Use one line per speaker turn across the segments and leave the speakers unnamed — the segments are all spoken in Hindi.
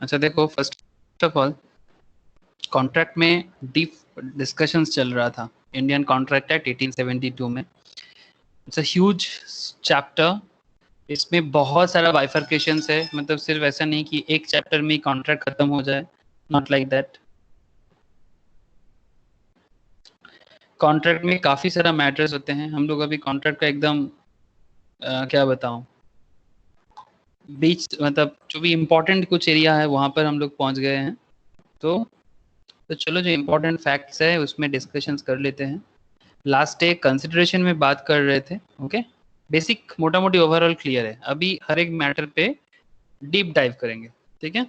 अच्छा देखो, फर्स्ट ऑफ ऑल कॉन्ट्रैक्ट में डीप डिस्कशंस चल रहा था। इंडियन कॉन्ट्रैक्ट एक्ट 1872 में, इट्स अ ह्यूज चैप्टर। इसमें बहुत सारा बाइफर्केशंस है, मतलब सिर्फ ऐसा नहीं कि एक चैप्टर में कॉन्ट्रैक्ट खत्म हो जाए, नॉट लाइक दैट। कॉन्ट्रैक्ट में काफी सारा मैटर्स होते हैं। हम लोग अभी कॉन्ट्रैक्ट का एकदम क्या बताऊं, बीच मतलब जो भी इम्पोर्टेंट कुछ एरिया है वहां पर हम लोग पहुंच गए हैं। तो चलो, जो इम्पोर्टेंट फैक्ट्स है उसमें डिस्कशंस कर लेते हैं। लास्ट एक कंसिडरेशन में बात कर रहे थे, ओके। बेसिक मोटा मोटी ओवरऑल क्लियर है, अभी हर एक मैटर पे डीप डाइव करेंगे, ठीक है।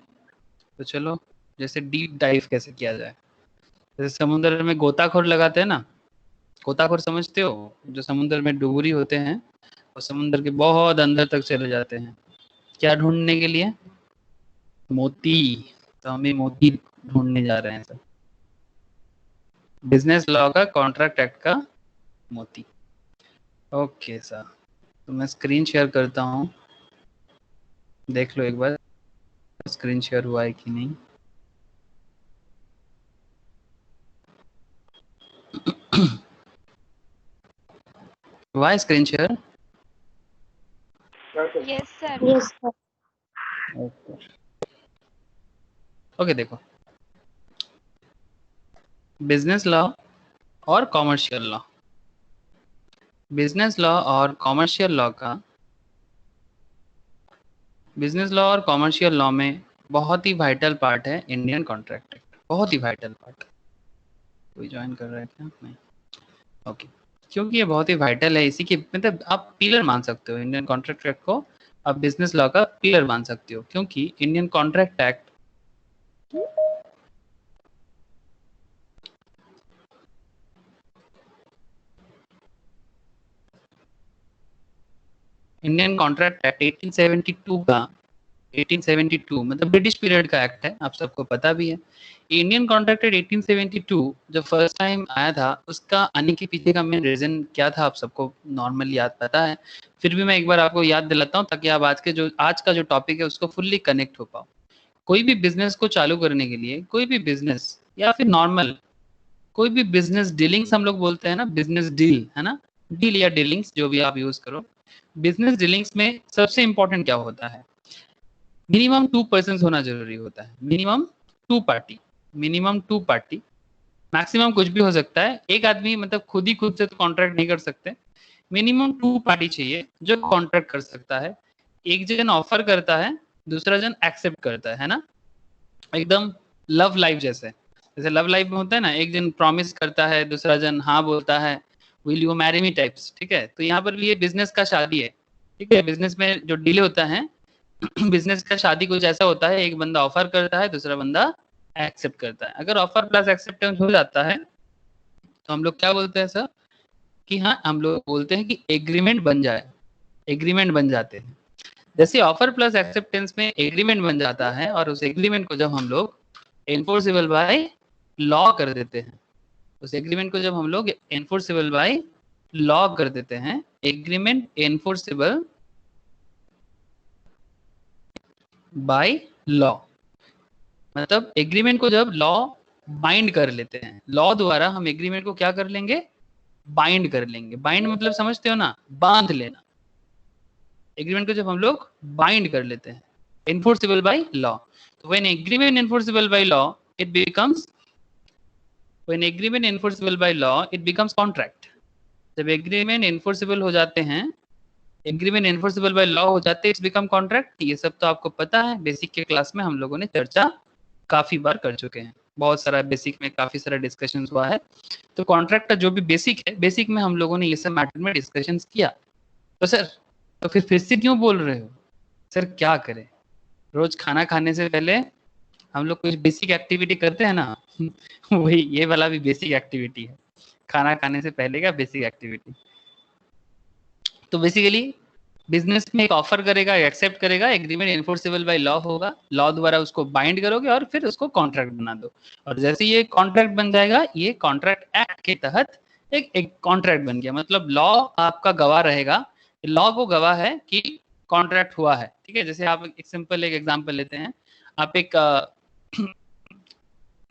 तो चलो, जैसे डीप डाइव कैसे किया जाए। जैसे समुद्र में गोताखोर लगाते हैं ना, गोताखोर समझते हो, जो समुद्र में डुबुरी होते हैं और समुद्र के बहुत अंदर तक चले जाते हैं, क्या ढूंढने के लिए? मोती। तो हम भी मोती ढूंढने जा रहे हैं सर, बिजनेस लॉ का, कॉन्ट्रैक्ट एक्ट का मोती। ओके सर, तो मैं स्क्रीन शेयर करता हूँ, देख लो एक बार स्क्रीन शेयर हुआ है कि नहीं। हुआ है screen share?
Yes, sir.
Yes, sir.
Okay देखो, बिजनेस लॉ और कॉमर्शियल लॉ, बिजनेस लॉ और कॉमर्शियल लॉ का, बिजनेस लॉ और कॉमर्शियल लॉ में बहुत ही वाइटल पार्ट है इंडियन कॉन्ट्रैक्ट एक्ट, बहुत ही वाइटल पार्ट। कोई ज्वाइन कर रहा है क्या? नहीं, ओके। क्योंकि ये बहुत ही वाइटल है, इसी की मतलब आप पिलर मान सकते हो इंडियन कॉन्ट्रैक्ट एक्ट को, आप बिजनेस लॉ का पिलर मान सकते हो, क्योंकि Indian contract act Indian contract act 1872 का, 1872 मतलब ब्रिटिश पीरियड का एक्ट है, आप सबको पता भी है। इंडियन कॉन्ट्रैक्ट एक्ट 1872 जब फर्स्ट टाइम आया था, उसका आने के पीछे का मेन रीजन क्या था आप सबको नॉर्मली याद पता है, फिर भी मैं एक बार आपको याद दिलाता हूँ ताकि आप आज का जो टॉपिक है उसको फुल्ली कनेक्ट हो पाओ। कोई भी बिजनेस को चालू करने के लिए, कोई भी बिजनेस या फिर नॉर्मल कोई भी बिजनेस डीलिंग्स हम लोग बोलते हैं ना, बिजनेस डील है ना, डील या डीलिंग्स जो भी आप यूज करो, बिजनेस डीलिंग्स में सबसे इंपॉर्टेंट क्या होता है? मिनिमम 2 पर्सन होना जरूरी होता है, minimum 2 party, minimum 2 party. Maximum कुछ भी हो सकता है, एक आदमी मतलब खुद ही खुद से तो कॉन्ट्रैक्ट नहीं कर सकते, मिनिमम 2 पार्टी चाहिए जो कॉन्ट्रैक्ट कर सकता है। एक जन ऑफर करता है, दूसरा जन एक्सेप्ट करता है ना, एकदम लव लाइफ जैसे, जैसे लव लाइफ में होता है ना, एक जन प्रॉमिस करता है, दूसरा जन हाँ बोलता है, will you marry me types, ठीक है। तो यहाँ पर भी ये बिजनेस का शादी है, ठीक है। बिजनेस में जो डील होता है, बिजनेस का शादी कुछ ऐसा होता है, एक बंदा ऑफर करता है, दूसरा बंदा एक्सेप्ट करता है। अगर ऑफर प्लस एक्सेप्टेंस हो जाता है तो हम लोग क्या बोलते हैं सर, कि हाँ, हम लोग बोलते हैं कि एग्रीमेंट बन जाए, एग्रीमेंट बन जाते हैं। जैसे ऑफर प्लस एक्सेप्टेंस में एग्रीमेंट बन जाता है और उस एग्रीमेंट को जब हम लोग एनफोर्सेबल बाय लॉ कर देते हैं, उस एग्रीमेंट को जब हम लोग एनफोर्सेबल बाय लॉ कर देते हैं, एग्रीमेंट एनफोर्सेबल बाय लॉ, मतलब एग्रीमेंट को जब लॉ बाइंड कर लेते हैं, लॉ द्वारा हम एग्रीमेंट को क्या कर लेंगे? बाइंड कर लेंगे। बाइंड मतलब समझते हो ना, बांध लेना। एग्रीमेंट को जब हम लोग बाइंड कर लेते हैं, एनफोर्सेबल बाय लॉ, तो when agreement enforceable by law it becomes, when agreement enforceable by law it becomes contract. जब एग्रीमेंट एनफोर्सेबल हो जाते हैं, एग्रीमेंट एनफोर्सेबल बाय लॉ हो जाते हैं, इट्स बिकम कॉन्ट्रैक्ट। ये सब तो आपको पता है, बेसिक के क्लास में हम लोगों ने चर्चा काफी बार कर चुके हैं, बहुत सारा बेसिक में काफी सारा डिस्कशन हुआ है। तो कॉन्ट्रैक्ट का जो भी बेसिक है, बेसिक में हम लोगों ने ये सब मैटर में डिस्कशन किया। तो सर, तो फिर से क्यों बोल रहे हो सर, क्या करें? रोज खाना खाने से पहले हम लोग कुछ बेसिक एक्टिविटी करते हैं ना, वही ये वाला भी बेसिक एक्टिविटी है, खाना खाने से पहले का बेसिक एक्टिविटी। तो बेसिकली बिजनेस में एक ऑफर करेगा, एक्सेप्ट करेगा, एग्रीमेंट एनफोर्सेबल बाय लॉ होगा, लॉ द्वारा उसको बाइंड करोगे और फिर उसको कॉन्ट्रैक्ट बना दो। और जैसे ये कॉन्ट्रैक्ट बन जाएगा, ये कॉन्ट्रैक्ट एक्ट के तहत एक कॉन्ट्रैक्ट बन गया, मतलब लॉ आपका गवाह रहेगा, लॉ को गवाह है कि कॉन्ट्रैक्ट हुआ है, ठीक है। जैसे आप एक सिंपल एक एग्जांपल लेते हैं, आप एक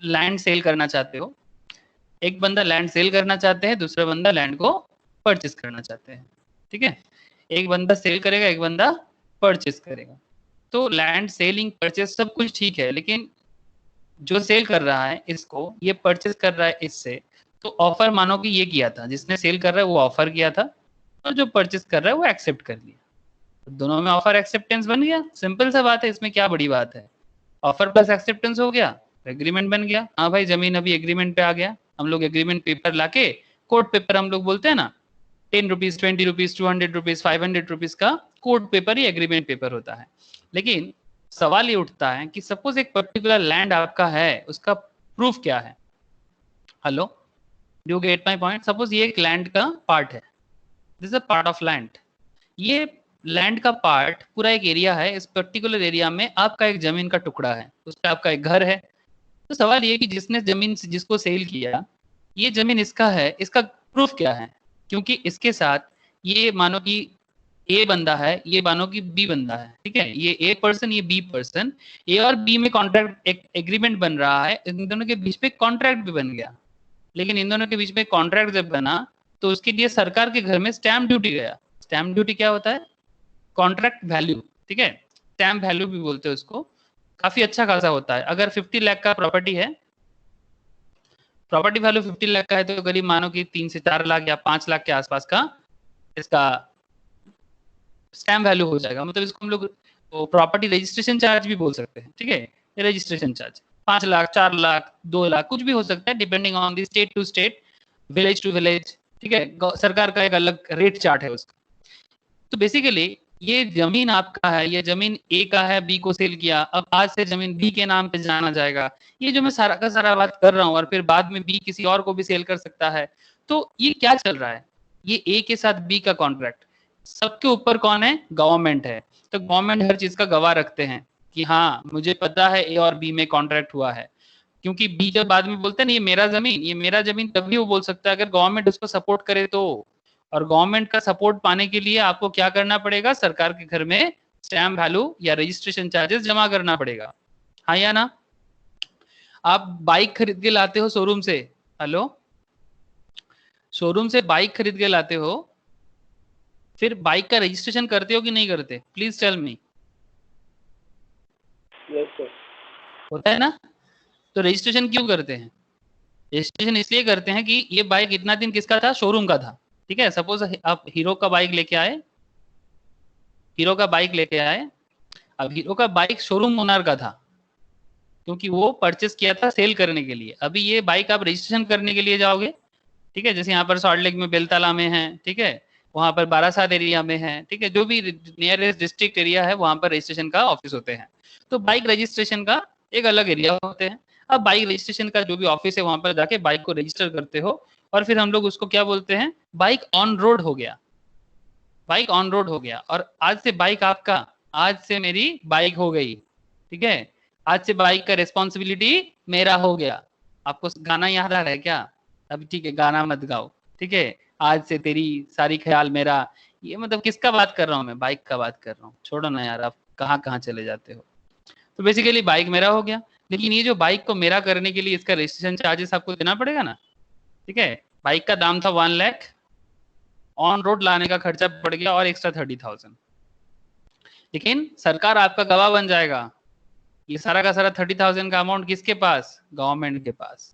लैंड सेल करना चाहते हो, एक बंदा लैंड सेल करना चाहते हैं, दूसरा बंदा लैंड को परचेस करना चाहते हैं, ठीक है। एक बंदा सेल करेगा, एक बंदा परचेस करेगा। तो लैंड सेलिंग परचेस सब कुछ ठीक है, लेकिन जो सेल कर रहा है इसको, ये परचेस कर रहा है इससे, तो ऑफर मानो कि ये किया था, जिसने सेल कर रहा है वो ऑफर किया था और जो परचेस कर रहा है वो एक्सेप्ट कर लिया, तो दोनों में ऑफर एक्सेप्टेंस बन गया। सिंपल सा बात है, इसमें क्या बड़ी बात है। ऑफर प्लस एक्सेप्टेंस हो गया, एग्रीमेंट बन गया। हाँ भाई जमीन अभी एग्रीमेंट पे आ गया, हम लोग एग्रीमेंट पेपर लाके, कोर्ट पेपर हम लोग बोलते हैं ना, 10 रुपीज, 20 रुपीज, 200 रुपीज, 500 रुपीज का कोर्ट पेपर ही एग्रीमेंट पेपर होता है। लेकिन सवाल ये उठता है कि सपोज एक पर्टिकुलर लैंड आपका है, उसका प्रूफ क्या है। Hello, do get my point. Suppose ये एक लैंड का पार्ट है, this a part of land. ये लैंड का पार्ट पूरा एक एरिया है, इस पर्टिकुलर एरिया में आपका एक जमीन का टुकड़ा है, उस पर आपका एक घर है। तो सवाल ये कि जिसने जमीन जिसको सेल किया, ये जमीन इसका है, इसका प्रूफ क्या है। क्योंकि इसके साथ ये मानो कि ए बंदा है, ये मानो कि बी बंदा है, ठीक है, ये ए पर्सन, ये बी पर्सन, ए और बी में कॉन्ट्रैक्ट एक एग्रीमेंट बन रहा है, इन दोनों के बीच में कॉन्ट्रैक्ट भी बन गया। लेकिन इन दोनों के बीच में कॉन्ट्रैक्ट जब बना, तो उसके लिए सरकार के घर में स्टैम्प ड्यूटी गया। स्टैम्प ड्यूटी क्या होता है, कॉन्ट्रैक्ट वैल्यू, ठीक है, स्टैम्प वैल्यू भी बोलते हैं उसको। काफी अच्छा खासा होता है। अगर 50 लाख का प्रॉपर्टी है, प्रॉपर्टी वैल्यू 50 लाख का है, तो करीब मानो कि 3 से 4 लाख या 5 लाख के आसपास का इसका स्टैम्प वैल्यू हो जाएगा। मतलब इसको हम लोग प्रॉपर्टी रजिस्ट्रेशन चार्ज भी बोल सकते हैं, ठीक है। रजिस्ट्रेशन चार्ज 5 लाख, 4 लाख, 2 लाख कुछ भी हो सकता है, depending on the state to state, village to village, ठीक है। सरकार का एक अलग रेट चार्ट है उसका। तो बेसिकली ये जमीन आपका है, ये जमीन ए का है, बी को सेल किया, अब आज से जमीन बी के नाम पे जाना जाएगा। ये जो मैं सारा का सारा बात कर रहा हूँ, और फिर बाद में बी किसी और को भी सेल कर सकता है। तो ये क्या चल रहा है, ये ए के साथ बी का कॉन्ट्रैक्ट, सबके ऊपर कौन है, गवर्नमेंट है। तो गवर्नमेंट हर चीज का गवाह रखते हैं कि हाँ मुझे पता है ए और बी में कॉन्ट्रैक्ट हुआ है। क्योंकि बी जब बाद में बोलते हैं ना ये मेरा जमीन, ये मेरा जमीन, तभी वो बोल सकता है अगर गवर्नमेंट उसको सपोर्ट करे तो। और गवर्नमेंट का सपोर्ट पाने के लिए आपको क्या करना पड़ेगा, सरकार के घर में स्टैम्प वैल्यू या रजिस्ट्रेशन चार्जेस जमा करना पड़ेगा, हाँ या ना। आप बाइक खरीद के लाते हो शोरूम से, हेलो, शोरूम से बाइक खरीद के लाते हो, फिर बाइक का रजिस्ट्रेशन करते हो कि नहीं करते, please tell me.
Yes sir.
होता है ना। तो रजिस्ट्रेशन क्यों करते हैं, रजिस्ट्रेशन इसलिए करते हैं कि ये बाइक इतना दिन किसका था, शोरूम का था, ठीक है। सपोज आप हीरो का बाइक लेके आए, हीरो का बाइक लेके आए, अब हीरो का बाइक शोरूम ओनर का था, क्योंकि वो परचेस किया था सेल करने के लिए। अभी ये बाइक आप रजिस्ट्रेशन करने के लिए जाओगे, ठीक है, जैसे यहाँ पर सॉल्ट लेक में, बेलतला में है, ठीक है, वहां पर बारासात एरिया में है, ठीक है, जो भी नियरेस्ट डिस्ट्रिक्ट एरिया है वहां पर रजिस्ट्रेशन का ऑफिस होते हैं। तो बाइक रजिस्ट्रेशन का एक अलग एरिया होते हैं। अब बाइक रजिस्ट्रेशन का जो भी ऑफिस है वहां पर जाके बाइक को रजिस्टर करते हो, और फिर हम लोग उसको क्या बोलते हैं, बाइक ऑन रोड हो गया, बाइक ऑन रोड हो गया। और आज से बाइक आपका, आज से मेरी बाइक हो गई, ठीक है, आज से बाइक का रिस्पॉन्सिबिलिटी मेरा हो गया। आपको गाना याद आ रहा है क्या, अब ठीक है गाना मत गाओ, ठीक है। आज से तेरी सारी ख्याल मेरा, ये मतलब किसका बात कर रहा हूँ मैं, बाइक का बात कर रहा हूँ। छोड़ो ना यार, आप कहाँ कहाँ चले जाते हो। तो बेसिकली बाइक मेरा हो गया, लेकिन ये जो बाइक को मेरा करने के लिए इसका रजिस्ट्रेशन चार्जेस आपको देना पड़ेगा ना, ठीक है। बाइक का दाम था 1 लाख, ऑन रोड लाने का खर्चा पड़ गया और एक्स्ट्रा 30,000। लेकिन सरकार आपका गवाह बन जाएगा, ये सारा का सारा 30,000 का अमाउंट किसके पास, गवर्नमेंट के पास।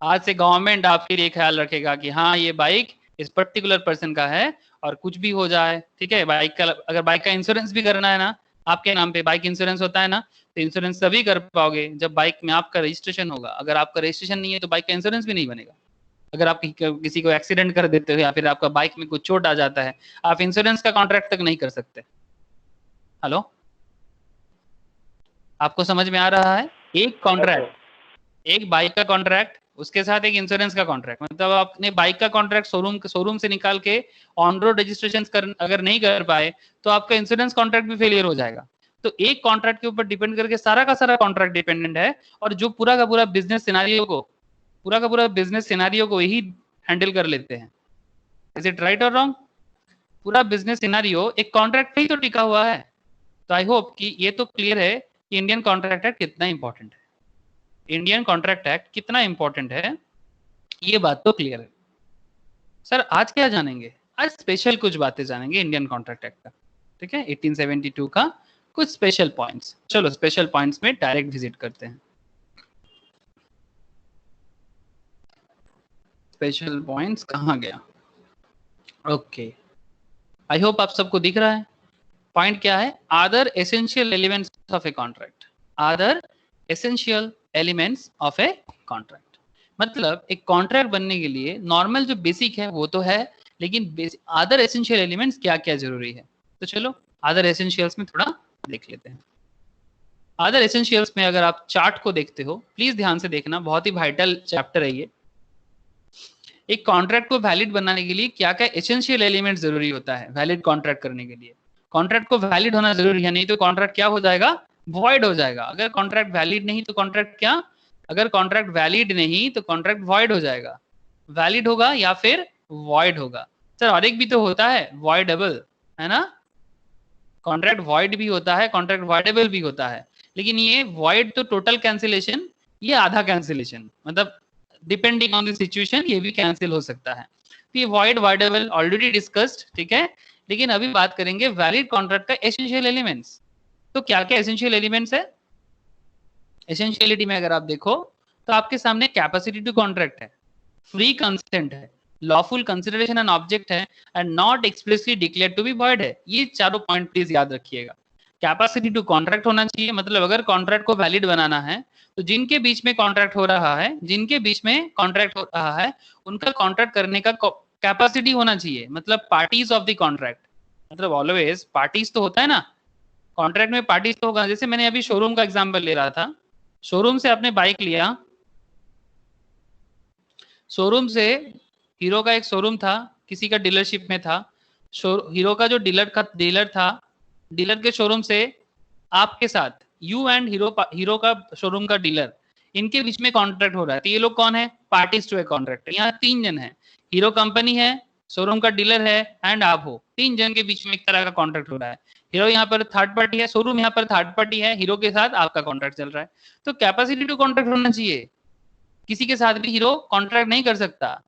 आज से गवर्नमेंट आपके लिए ख्याल रखेगा कि हाँ ये बाइक इस पर्टिकुलर पर्सन का है, और कुछ भी हो जाए, ठीक है। बाइक का, अगर बाइक का इंश्योरेंस भी करना है ना, आपके नाम पे बाइक इंश्योरेंस होता है ना, तो इंश्योरेंस तभी कर पाओगे जब बाइक में आपका रजिस्ट्रेशन होगा। अगर आपका रजिस्ट्रेशन नहीं है तो बाइक का इंश्योरेंस भी नहीं बनेगा। अगर आप किसी को एक्सीडेंट कर देते हो या फिर आपका बाइक में कुछ चोट आ जाता है, आप इंश्योरेंस का कॉन्ट्रैक्ट तक नहीं कर सकते। हेलो, आपको समझ में आ रहा है। एक कॉन्ट्रैक्ट, एक बाइक का कॉन्ट्रैक्ट, उसके साथ एक इंश्योरेंस का कॉन्ट्रैक्ट। मतलब आपने बाइक का कॉन्ट्रैक्ट शोरूम से निकाल के ऑन रोड रजिस्ट्रेशन अगर नहीं कर पाए, तो आपका इंश्योरेंस कॉन्ट्रैक्ट भी फेलियर हो जाएगा। तो एक कॉन्ट्रैक्ट के ऊपर डिपेंड करके सारा का सारा कॉन्ट्रैक्ट डिपेंडेंट है, और जो पूरा का पूरा बिजनेस सिनारियो को, पूरा का पूरा बिजनेस सिनारियो को यही हैंडल कर लेते हैं। इज इट राइट और रॉन्ग। पूरा बिजनेस सिनारियो एक कॉन्ट्रैक्ट पे ही तो टिका हुआ है। तो आई होप कि ये तो क्लियर है कि इंडियन कॉन्ट्रैक्ट एक्ट कितना इंपॉर्टेंट है, इंडियन कॉन्ट्रैक्ट एक्ट कितना इंपॉर्टेंट है, ये बात तो क्लियर है। सर आज क्या जानेंगे, आज स्पेशल कुछ बातें जानेंगे इंडियन कॉन्ट्रैक्ट एक्ट का, ठीक है, 1872 का कुछ स्पेशल पॉइंट्स। चलो स्पेशल पॉइंट्स में डायरेक्ट विजिट करते हैं। स्पेशल पॉइंट्स कहाँ गया, ओके, आई होप आप सबको दिख रहा है। पॉइंट क्या है, other essential elements of a contract, other essential elements of a contract, मतलब एक कॉन्ट्रैक्ट बनने के लिए नॉर्मल जो बेसिक है वो तो है, लेकिन अदर एसेंशियल एलिमेंट्स क्या क्या जरूरी है। तो चलो अदर एसेंशियल्स में थोड़ा देख लेते हैं। अदर एसेंशियल्स में अगर आप चार्ट को देखते हो, प्लीज ध्यान से देखना, बहुत ही वाइटल चैप्टर है ये। एक कॉन्ट्रैक्ट को वैलिड बनाने के लिए क्या क्या एसेंशियल एलिमेंट जरूरी होता है वैलिड कॉन्ट्रैक्ट करने के लिए। कॉन्ट्रैक्ट को वैलिड होना जरूरी है, नहीं तो कॉन्ट्रैक्ट क्या हो जाएगा, वॉइड हो जाएगा। अगर कॉन्ट्रैक्ट वैलिड नहीं तो कॉन्ट्रैक्ट क्या, अगर कॉन्ट्रैक्ट वैलिड नहीं तो कॉन्ट्रैक्ट वॉइड हो जाएगा, वैलिड होगा या फिर वॉइड होगा। सर और एक भी तो होता है वॉइडेबल, है ना, कॉन्ट्रैक्ट वॉइड भी होता है, कॉन्ट्रैक्ट वॉइडेबल भी होता है, लेकिन ये वॉइड तो टोटल कैंसिलेशन, ये आधा कैंसिलेशन, मतलब डिपेंडिंग ऑन द सिचुएशन ये भी कैंसिल हो सकता है। तो ये वॉइड वॉइडेबल ऑलरेडी डिस्कस्ड, ठीक है, लेकिन अभी बात करेंगे वैलिड कॉन्ट्रैक्ट का एसेंशियल एलिमेंट्स। तो क्या क्या एसेंशियल एलिमेंट्स है, एसेंशियलिटी में अगर आप देखो तो आपके सामने कैपेसिटी टू कॉन्ट्रैक्ट है, फ्री कंसेंट है, लॉफुल कंसिडरेशन एंड ऑब्जेक्ट है, and not explicitly declare to be void है। ये चारों पॉइंट प्लीज याद रखिएगा। कैपेसिटी टू कॉन्ट्रैक्ट होना चाहिए, मतलब अगर कॉन्ट्रैक्ट को वैलिड बनाना है तो जिनके बीच में कॉन्ट्रैक्ट हो रहा है, जिनके बीच में कॉन्ट्रैक्ट हो रहा है उनका कॉन्ट्रैक्ट करने का कैपेसिटी होना चाहिए, मतलब पार्टीज ऑफ द कॉन्ट्रैक्ट, मतलब ऑलवेज पार्टीज तो होता है ना, कॉन्ट्रैक्ट में पार्टीज तो होगा। जैसे मैंने अभी शोरूम का एग्जांपल ले रहा था, शोरूम से आपने बाइक लिया, शोरूम से हीरो का एक शोरूम था, किसी का डीलरशिप में था, हीरो का जो डीलर था, डीलर के शोरूम से आपके साथ यू एंड हीरो का शोरूम का डीलर, इनके बीच में कॉन्ट्रैक्ट हो रहा है। तो ये लोग कौन है, पार्टीज टू ए कॉन्ट्रैक्ट। यहाँ 3 जन है, हीरो कंपनी है, शोरूम का डीलर है एंड आप हो, 3 जन के बीच में एक तरह का कॉन्ट्रैक्ट हो रहा है। हीरो यहाँ पर थर्ड पार्टी है, शोरूम यहाँ पर थर्ड पार्टी है, हीरो के साथ आपका कॉन्ट्रैक्ट चल रहा है। तो कैपेसिटी टू कॉन्ट्रैक्ट होना चाहिए, किसी के साथ भी हीरो कॉन्ट्रैक्ट नहीं कर सकता,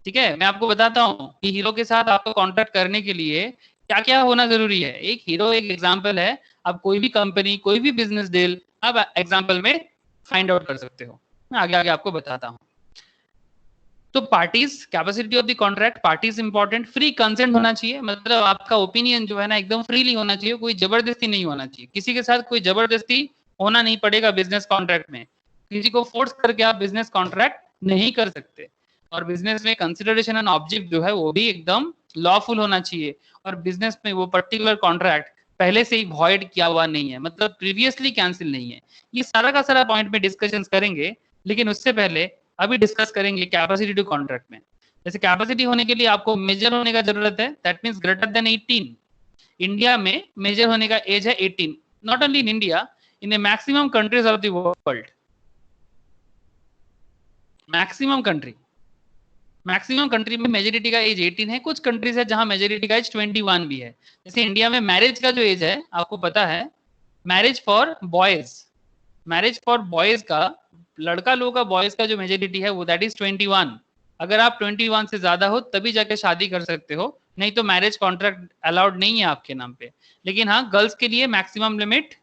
ठीक है। मैं आपको बताता हूँ कि हीरो के साथ आपको कॉन्ट्रैक्ट करने के लिए क्या क्या होना जरूरी है। एक हीरो एक एग्जाम्पल है, आप कोई भी कंपनी कोई भी बिजनेस डील आप एग्जाम्पल में फाइंड आउट कर सकते हो, मैं आगे आगे आपको बताता हूँ। तो parties, capacity of the contract, parties important, free consent होना चाहिए, मतलब आपका ओपिनियन जो है ना एकदम फ्रीली होना चाहिए, कोई जबरदस्ती नहीं होना चाहिए, किसी के साथ कोई जबरदस्ती होना नहीं पड़ेगा बिजनेस कॉन्ट्रैक्ट में, किसी को फोर्स करके आप बिजनेस कॉन्ट्रैक्ट नहीं कर सकते। और बिजनेस में कंसिडरेशन एंड ऑब्जेक्ट जो है वो भी एकदम लॉफुल होना चाहिए, और बिजनेस में वो पर्टिकुलर कॉन्ट्रैक्ट पहले से ही वॉइड किया हुआ नहीं है, मतलब प्रीवियसली कैंसिल नहीं है। ये सारा का सारा पॉइंट में डिस्कशन करेंगे, लेकिन उससे पहले अभी डिस्कस करेंगे कैपेसिटी टू कॉन्ट्रैक्ट में। जैसे कैपेसिटी होने के लिए आपको मेजर होने का जरूरत है, that means greater than 18। India में मेजर होने का एज है 18, not only in India, in the maximum countries of the world, maximum country में मेजोरिटी का एज 18 है। कुछ कंट्रीज है जहां मेजोरिटी का एज 21 भी है। जैसे इंडिया में मैरिज का जो एज है आपको पता है, मैरिज फॉर बॉयज का, लड़का लोगों का, बॉयज का जो मेजोरिटी है वो दैट इज 21। अगर आप 21 से ज्यादा हो तभी जाके शादी कर सकते हो, नहीं तो मैरिज कॉन्ट्रैक्ट अलाउड नहीं है आपके नाम पे। लेकिन हाँ, गर्ल्स के लिए मैक्सिमम लिमिट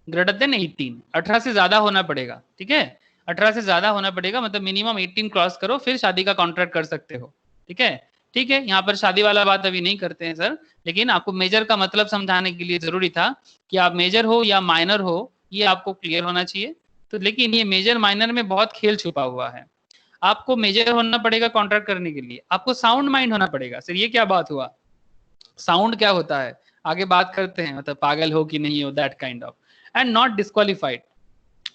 ग्रेटर देन 18, 18 से ज्यादा होना पड़ेगा, ठीक है, 18 से ज्यादा होना पड़ेगा, मतलब मिनिमम 18 क्रॉस करो फिर शादी का कॉन्ट्रैक्ट कर सकते हो, ठीक है। ठीक है, यहाँ पर शादी वाला बात अभी नहीं करते हैं सर, लेकिन आपको मेजर का मतलब समझाने के लिए जरूरी था कि आप मेजर हो या माइनर हो, ये आपको क्लियर होना चाहिए। तो लेकिन ये मेजर माइनर में बहुत खेल छुपा हुआ है। आपको मेजर होना पड़ेगा कॉन्ट्रैक्ट करने के लिए, आपको साउंड माइंड होना पड़ेगा। सर ये क्या बात हुआ, साउंड क्या होता है आगे बात करते हैं, मतलब पागल हो कि नहीं हो, that kind of. And not disqualified,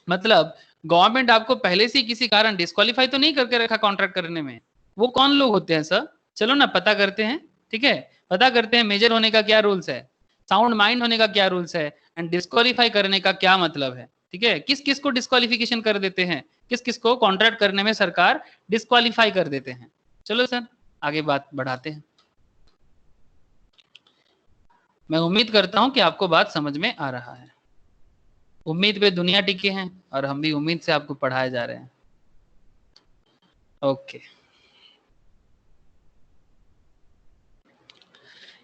मतलब गवर्नमेंट आपको पहले से किसी कारण डिस्क्वालीफाई तो नहीं करके रखा कॉन्ट्रैक्ट करने में। वो कौन लोग होते हैं सर, चलो ना पता करते हैं, ठीक है, पता करते हैं मेजर होने का क्या रूल्स है, साउंड माइंड होने का क्या रूल्स है, एंड डिस्क्वालीफाई करने का क्या मतलब है, ठीक है, किस किस को डिस्क्वालिफिकेशन कर देते हैं, किस किस को कॉन्ट्रैक्ट करने में सरकार डिस्क्वालीफाई कर देते हैं। चलो सर आगे बात बढ़ाते हैं। मैं उम्मीद करता हूं कि आपको बात समझ में आ रहा है। उम्मीद पे दुनिया टिके हैं और हम भी उम्मीद से आपको पढ़ाए जा रहे हैं। Okay,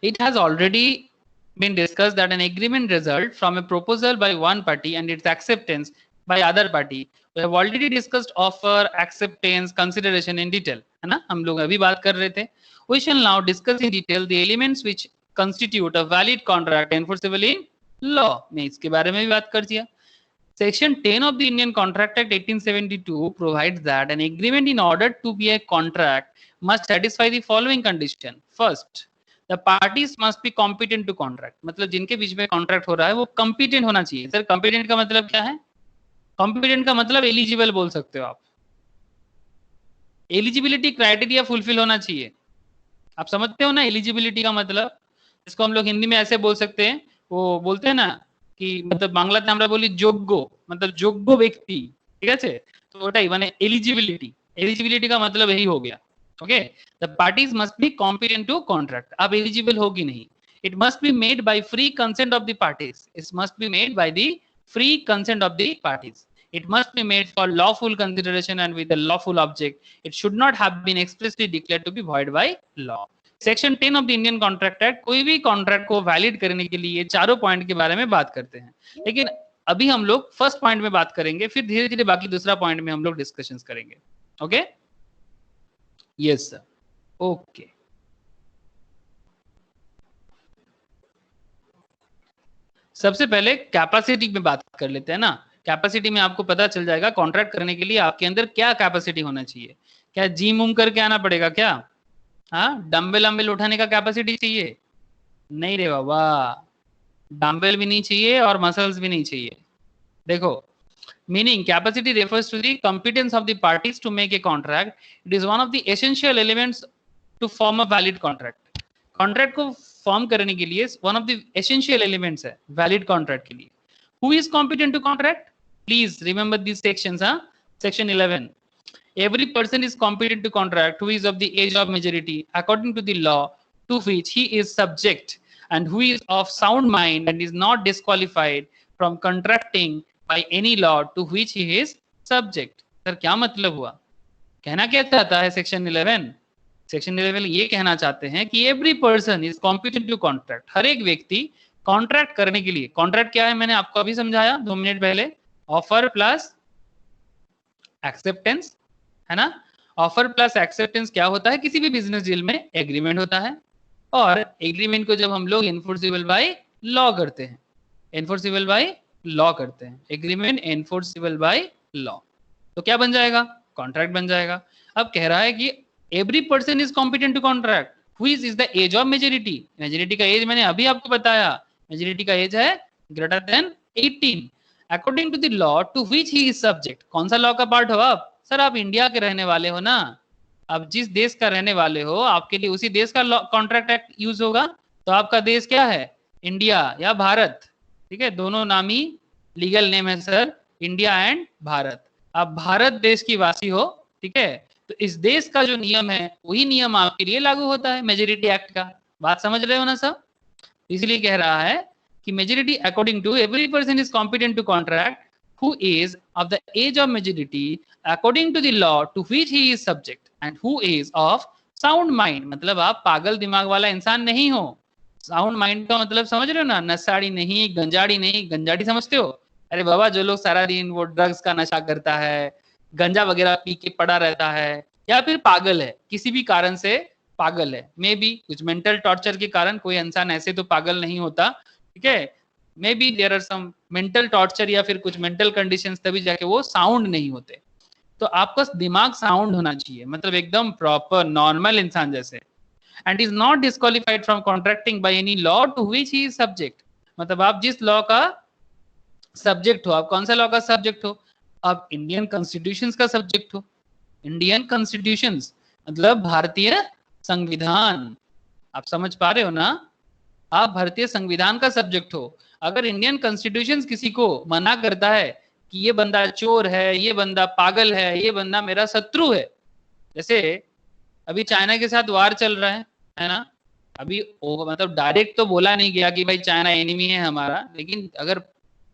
it has already been discussed that an agreement result from a proposal by one party and its acceptance by other party. We have already discussed offer, acceptance, consideration in detail, है ना, हम लोग अभी बात कर रहे थे। We shall now discuss in detail the elements which constitute a valid contract enforceable in law. मैं इसके बारे में भी बात कर दिया। Section 10 of the Indian Contract Act 1872 provides that an agreement in order to be a contract must satisfy the following condition. First, the parties must be competent to contract. मतलब जिनके बीच में कॉन्ट्रैक्ट हो रहा है वो competent होना चाहिए। सर competent का मतलब क्या है? competent का मतलब eligible बोल सकते हो आप। एलिजिबिलिटी क्राइटेरिया फुलफिल होना चाहिए। आप समझते हो ना एलिजिबिलिटी का मतलब? इसको हम लोग हिंदी में ऐसे बोल सकते हैं, वो बोलते हैं ना कि मतलब বাংলাতে আমরা বলি যোগ্য, मतलब যোগ্য ব্যক্তি, ঠিক আছে? তো ওটাই মানে এলিজিবিলিটি। এলিজিবিলিটি का मतलब यही हो गया। Okay, the parties must be competent to contract. अब एलिजिबल होगी नहीं, it must be made by free consent of the parties. It must be made by the free consent of the parties. It must be made for lawful consideration and with a lawful object. It should not have been expressly declared to be void by law. Section 10 of the Indian contract act कोई भी कॉन्ट्रैक्ट को वैलिड करने के लिए चारों पॉइंट के बारे में बात करते हैं, लेकिन अभी हम लोग फर्स्ट पॉइंट में बात करेंगे, फिर धीरे धीरे बाकी दूसरा पॉइंट में हम लोग डिस्कशंस करेंगे। Okay, yes sir, okay. सबसे पहले कैपेसिटी में बात कर लेते हैं ना। कैपेसिटी में आपको पता चल जाएगा कॉन्ट्रैक्ट करने के लिए आपके अंदर क्या कैपेसिटी होना चाहिए। क्या जिम उम करके आना पड़ेगा क्या? हाँ, डंबल अम्बल उठाने का कैपेसिटी चाहिए? नहीं रे बाबा, डंबल भी नहीं चाहिए और मसल्स भी नहीं चाहिए। देखो, meaning capacity refers to the competence of the parties to make a contract. It is one of the essential elements to form a valid contract. Contract को फॉर्म करने के लिए one of the essential elements है वैलिड कॉन्ट्रैक्ट के लिए। Who is competent to contract? Please remember this sections. Section 11, every person is competent to contract who is of the age of majority according to the law to which he is subject and who is of sound mind and is not disqualified from contracting by any law to which he is subject. Sir क्या मतलब हुआ? कहना क्या चाहता है सेक्शन 11? सेक्शन 11 ये कहना चाहते हैं कि every person is competent to contract. हर एक व्यक्ति कॉन्ट्रैक्ट करने के लिए, कॉन्ट्रैक्ट क्या है मैंने आपको अभी समझाया 2 मिनट पहले, ऑफर प्लस एक्सेप्टेंस, है ना। ऑफर प्लस एक्सेप्टेंस क्या होता है? किसी भी बिजनेस डील में एग्रीमेंट होता है, और एग्रीमेंट को जब हम लोग एनफोर्सेबल बाय लॉ करते हैं, एनफोर्सेबल बाय लॉ करते हैं, एग्रीमेंट एनफोर्सेबल बाय लॉ, तो क्या बन जाएगा? कॉन्ट्रैक्ट बन जाएगा। अब कह रहा है कि every person is competent to contract who is the age of majority. Majority का एज मैंने अभी आपको बताया, मेजोरिटी का एज है greater than 18 according to the law to which he is subject. कौन सा लॉ का पार्ट हो आप? सर आप इंडिया के रहने वाले हो ना, आप जिस देश का रहने वाले हो आपके लिए उसी देश का कॉन्ट्रैक्ट एक्ट यूज होगा। तो आपका देश क्या है? इंडिया या भारत, ठीक है, दोनों नामी लीगल नेम है सर, इंडिया एंड भारत। आप भारत देश की वासी हो, ठीक है, तो इस देश का जो नियम है वही नियम आपके लिए लागू होता है मेजोरिटी एक्ट का। बात समझ रहे हो ना सब? इसलिए कह रहा है कि majority according to every person is competent to contract who is of the age of majority according to the law to which he is subject and who is of sound mind। मतलब आप पागल दिमाग वाला इंसान नहीं हो। साउंड माइंड का मतलब समझ रहे हो ना? नशाड़ी नहीं, गंजाड़ी नहीं। गंजाड़ी समझते हो? अरे बाबा, जो लोग सारा दिन वो ड्रग्स का नशा करता है, गंजा वगैरह पी के पड़ा रहता है, या फिर पागल है, किसी भी कारण से पागल है, मे बी कुछ मेंटल टॉर्चर के कारण, कोई इंसान ऐसे तो पागल नहीं होता, ठीक है, may be there are some mental torture या फिर कुछ मेंटल कंडीशंस, तभी जाके वो साउंड नहीं होते। तो आपका दिमाग साउंड होना चाहिए, मतलब एकदम प्रॉपर नॉर्मल इंसान जैसे। And is not disqualified from contracting by any law to which he is subject. मतलब आप जिस लॉ का सब्जेक्ट हो, आप कौन सा लॉ का सब्जेक्ट हो? आप इंडियन कॉन्स्टिट्यूशन का सब्जेक्ट हो। इंडियन कॉन्स्टिट्यूशन मतलब भारतीय संविधान। आप समझ पा रहे हो ना? आप भारतीय संविधान का सब्जेक्ट हो। अगर इंडियन कॉन्स्टिट्यूशन किसी को मना करता है कि ये बंदा चोर है, ये बंदा पागल है, ये बंदा मेरा शत्रु है, जैसे अभी चाइना के साथ वार चल रहा है ना, अभी मतलब डायरेक्ट तो बोला नहीं गया कि भाई चाइना एनिमी है हमारा, लेकिन अगर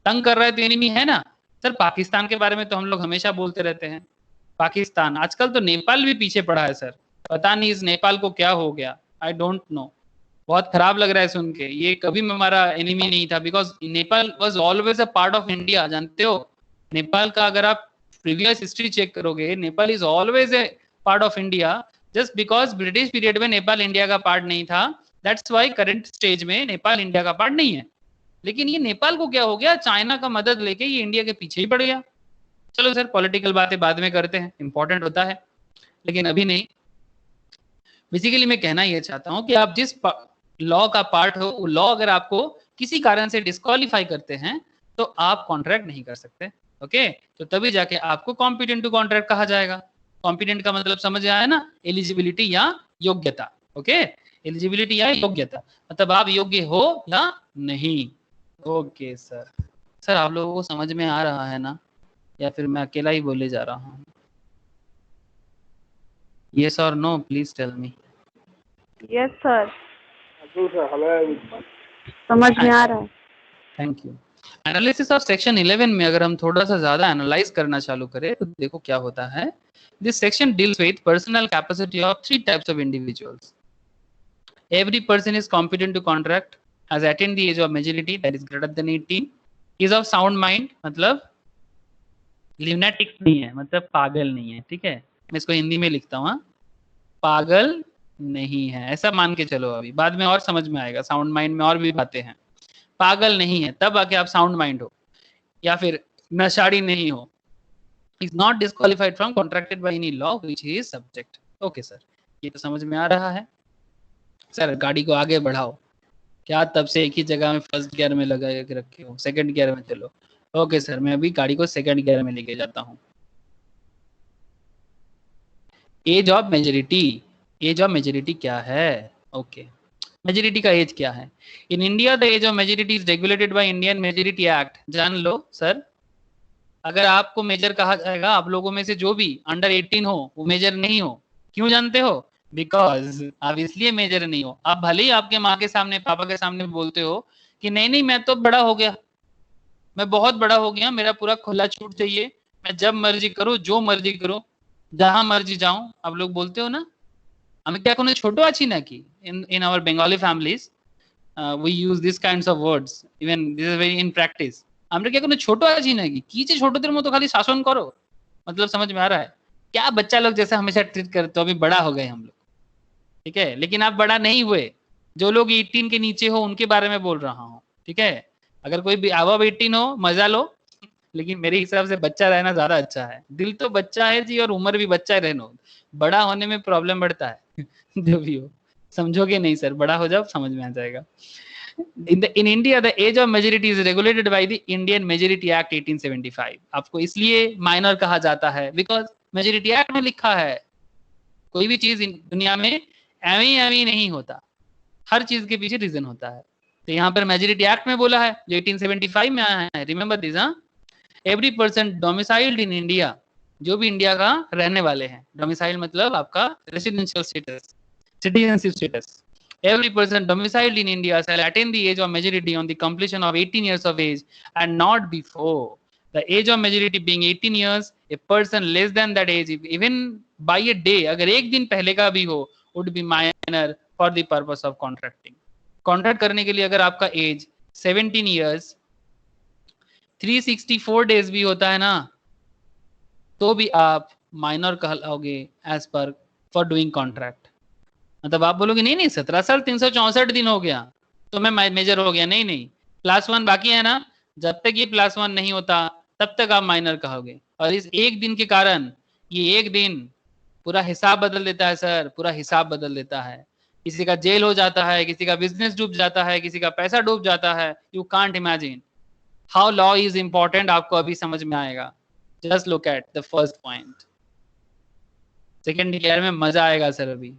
तंग कर रहा है तो एनिमी है ना सर। पाकिस्तान के बारे में तो हम लोग हमेशा बोलते रहते हैं, पाकिस्तान, आजकल तो नेपाल भी पीछे पड़ा है सर, पता नहीं इस नेपाल को क्या हो गया, आई डोंट नो। बहुत खराब लग रहा है सुन के, ये कभी हमारा एनिमी नहीं था, because Nepal was always a part of India, जानते हो। नेपाल का अगर आप प्रीवियस हिस्ट्री चेक करोगे, Nepal is always a part of India, just because British period में नेपाल इंडिया का पार्ट नहीं था, दैट्स वाई करंट स्टेज में नेपाल इंडिया का पार्ट नहीं है। लेकिन ये नेपाल को क्या हो गया, चाइना का मदद लेके ये इंडिया के पीछे ही पड़ गया। चलो सर, पॉलिटिकल बातें बाद में करते हैं, इंपॉर्टेंट होता है, लेकिन अभी नहीं। बेसिकली मैं कहना ये चाहता हूं कि आप जिस लॉ का पार्ट हो, वो लॉ अगर आपको किसी कारण से डिस्क्वालीफाई करते हैं तो आप कॉन्ट्रैक्ट नहीं कर सकते। ओके, तो तभी जाके आपको कॉम्पिटेंट टू कॉन्ट्रैक्ट कहा जाएगा। कॉम्पिटेंट का मतलब समझ आया ना, एलिजिबिलिटी या योग्यता। ओके, एलिजिबिलिटी या योग्यता, मतलब आप योग्य हो या नहीं। ओके सर, सर आप लोगों को समझ में आ रहा है ना, या फिर मैं अकेला ही बोले जा रहा हूँ? यस और no, please tell me.
Yes sir, समझ में आ रहा है।
Thank you. Analysis of section 11 में अगर हम थोड़ा सा ज्यादा एनालाइज करना चालू करें तो देखो क्या होता है। This section deals with personal capacity of 3 types of individuals. Every person is competent to contract, has attend the age of majority that is greater than 18, is of sound mind, मतलब लिनेटिक नहीं है, मतलब पागल नहीं है। ठीक है, मैं इसको हिंदी में लिखता हूँ, पागल नहीं है, ऐसा मान के चलो। अभी बाद में और समझ में आएगा, साउंड माइंड में और भी बातें हैं। पागल नहीं है तब आके आप साउंड माइंड हो, या फिर नशाड़ी नहीं हो, is not disqualified from contracted bye any law which he is subject. Okay sir, ये तो समझ में आ रहा है। सर गाड़ी को आगे बढ़ाओ, क्या तब से एक ही जगह में फर्स्ट गियर में लगा के रखे हो, सेकंड गियर में चलो। ओके सर, मैं अभी गाड़ी को सेकंड गियर में लेके जाता हूँ। Age of majority, age of majority क्या है? ओके, मेजोरिटी का एज क्या है? In India the age of majority is regulated by Indian majority act. जान लो सर, अगर आपको मेजर कहा जाएगा, आप लोगों में से जो भी अंडर 18 हो वो मेजर नहीं हो। क्यों जानते हो? बिकॉज आप इसलिए मेजर नहीं हो, आप भले ही आपके माँ के सामने, पापा के सामने बोलते हो कि नहीं नहीं मैं तो बड़ा हो गया, मैं बहुत बड़ा हो गया, मेरा पूरा खुला छूट चाहिए, मैं जब मर्जी करूँ, जो मर्जी करूँ, जहां मर्जी जाऊं, आप लोग बोलते हो ना। আমি কি এখনো ছোট আছি নাকি? in our Bengali families we use these kinds of words, even this is very in practice। আমরা কি এখনো ছোট আছি নাকি? কি যে ছোটদের মতো খালি শাসন করো, मतलब समझ में आ रहा है क्या? बच्चा लोग जैसे हमेशा ट्रीट करते हो, अभी बड़ा हो गए हम लोग, ठीक है, लेकिन आप बड़ा नहीं हुए। जो लोग 18 के नीचे हो उनके बारे में बोल रहा हूँ, ठीक है। अगर कोई भी अबव 18 हो मजा लो, लेकिन मेरे हिसाब से बच्चा रहना ज्यादा अच्छा है। दिल तो बच्चा है जी, और उम्र भी बच्चा रहना, बड़ा होने में प्रॉब्लम बढ़ता है जो भी हो, समझोगे नहीं सर, बड़ा हो जाओ समझ में आ जाएगा। in India the age of majority is regulated by the Indian Majority Act 1875। आपको इसलिए माइनर कहा जाता है बिकॉज मेजोरिटी एक्ट में लिखा है। कोई भी चीज दुनिया में एवी नहीं होता, हर चीज के पीछे रीजन होता है। तो यहाँ पर मेजोरिटी एक्ट में बोला है जो 1875 में आया है, remember this. Every person domiciled in India, जो भी इंडिया का रहने वाले हैं, डोमिसाइल मतलब आपका residential status, citizenship status. Every person domiciled in India shall attain the age of majority on the completion of 18 years of age and not before. The age of majority being 18 years, a person less than that age, even by a day, अगर एक दिन पहले का भी हो, would be minor for the purpose of contracting। Contract करने के लिए अगर आपका एज 17 years 364 डेज भी होता है ना, तो भी आप माइनर कहलाओगे as per for doing contract. मतलब आप बोलोगे नहीं नहीं 17 साल 364 दिन हो गया तो मैं मेजर हो गया, नहीं नहीं, +1 बाकी है ना, जब तक ये +1 नहीं होता तब तक आप माइनर कहोगे। और इस एक दिन के कारण, ये एक दिन पूरा हिसाब बदल देता है सर, पूरा हिसाब बदल देता है। किसी का जेल हो जाता है, किसी का बिजनेस डूब जाता है, किसी का पैसा डूब जाता है। You can't imagine how law is important, आपको अभी समझ में आएगा। Just look at the first point. Second gear में मजा आएगा सर अभी।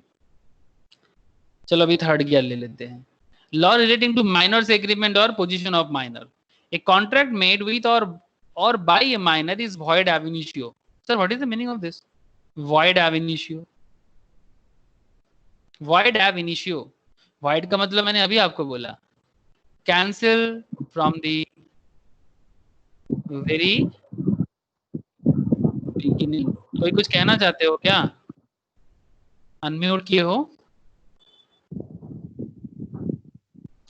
चलो अभी थर्ड गियर ले लेते हैं। Law relating to minors agreement और position of minor. A contract made with और by a minor is void ab initio। Sir what is the meaning of this? Void ab initio, void ab initio। Void का मतलब मैंने अभी आपको बोला, cancel from the very beginning. कोई कुछ कहना चाहते हो क्या? अनम्यूट किए हो?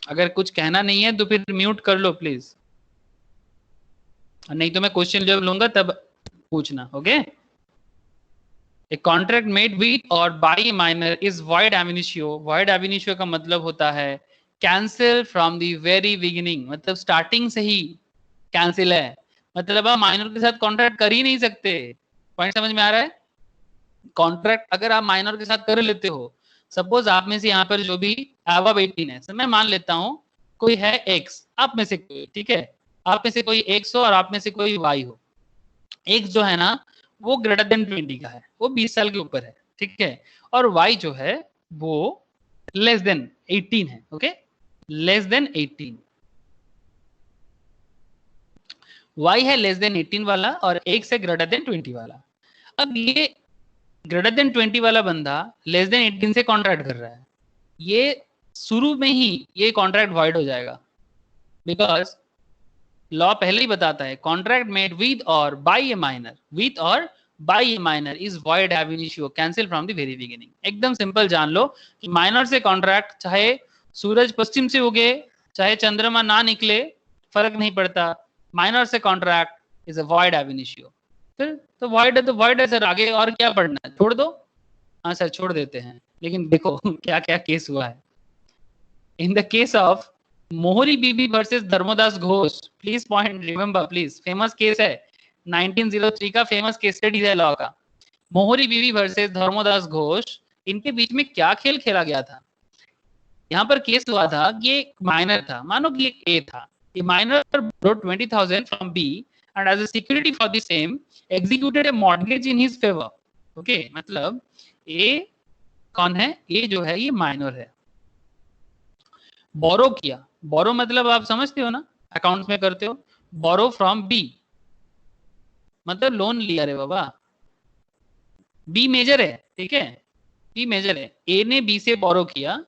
अगर कुछ कहना नहीं है तो फिर म्यूट कर लो प्लीज, नहीं तो मैं क्वेश्चन जब लूंगा तब पूछना। Okay? A contract made with और by a minor is void ab initio। Void ab initio का मतलब होता है cancel from the very beginning, मतलब स्टार्टिंग से ही कैंसिल है, मतलब आप माइनर के साथ कॉन्ट्रैक्ट कर ही नहीं सकते। पॉइंट समझ में आ रहा है? कॉन्ट्रैक्ट अगर आप माइनर के साथ कर लेते हो, सपोज आप में से यहाँ पर जो भी above 18 है, मैं मान लेता हूँ कोई है एक्स, आप में से कोई, ठीक है, आप में से कोई एक्स हो और आप में से कोई वाई हो। एक्स जो है ना वो ग्रेटर देन 20 का है, वो 20 साल के ऊपर है, ठीक है, और वाई जो है वो लेस देन 18 है। ओके, लेस देन 18, वाई है लेस देन 18 वाला और एक्स है ग्रेटर देन 20 वाला। अब ये ग्रेटर देन 20 वाला बंदा लेस देन 18 से कॉन्ट्रैक्ट कर रहा है, ये शुरू में ही ये कॉन्ट्रैक्ट वॉइड हो जाएगा, बिकॉज लॉ पहले ही बताता है कॉन्ट्रैक्ट मेड विद और बाय ए माइनर, विद और by a minor is void ab initio, cancel from the very beginning. एकदम सिंपल जान लो कि माइनर से कॉन्ट्रैक्ट, चाहे सूरज पश्चिम से उगे, चाहे चंद्रमा ना निकले, फर्क नहीं पड़ता, माइनर से contract is a void ab initio। फिर तो वॉइड है तो वॉइड है सर, आगे और क्या पढ़ना है, छोड़ दो। हाँ सर छोड़ देते हैं, लेकिन देखो क्या क्या केस हुआ है। In the case of Mohori Bibi versus Dharmodas Ghosh, please point remember please, famous case है 1903 का, famous case study है लॉ का। मोहरी बीवी वर्सेस धर्मोदास घोष, इनके बीच में क्या खेल खेला गया था? यहाँ पर केस हुआ था कि ये माइनर था, मानो कि एक ए था, ये minor borrowed 20,000 from B and as a security for the same executed a mortgage in his favor। Okay, मतलब ए कौन है? ए जो है ये माइनर है, बोरो किया, बोरो मतलब आप समझते हो ना, अकाउंट्स में करते हो, बोरो फ्रॉम बी मतलब लोन लिया रे बाबा, बी मेजर है, ठीक है, बी मेजर है, ए ने बी से बोरो किया,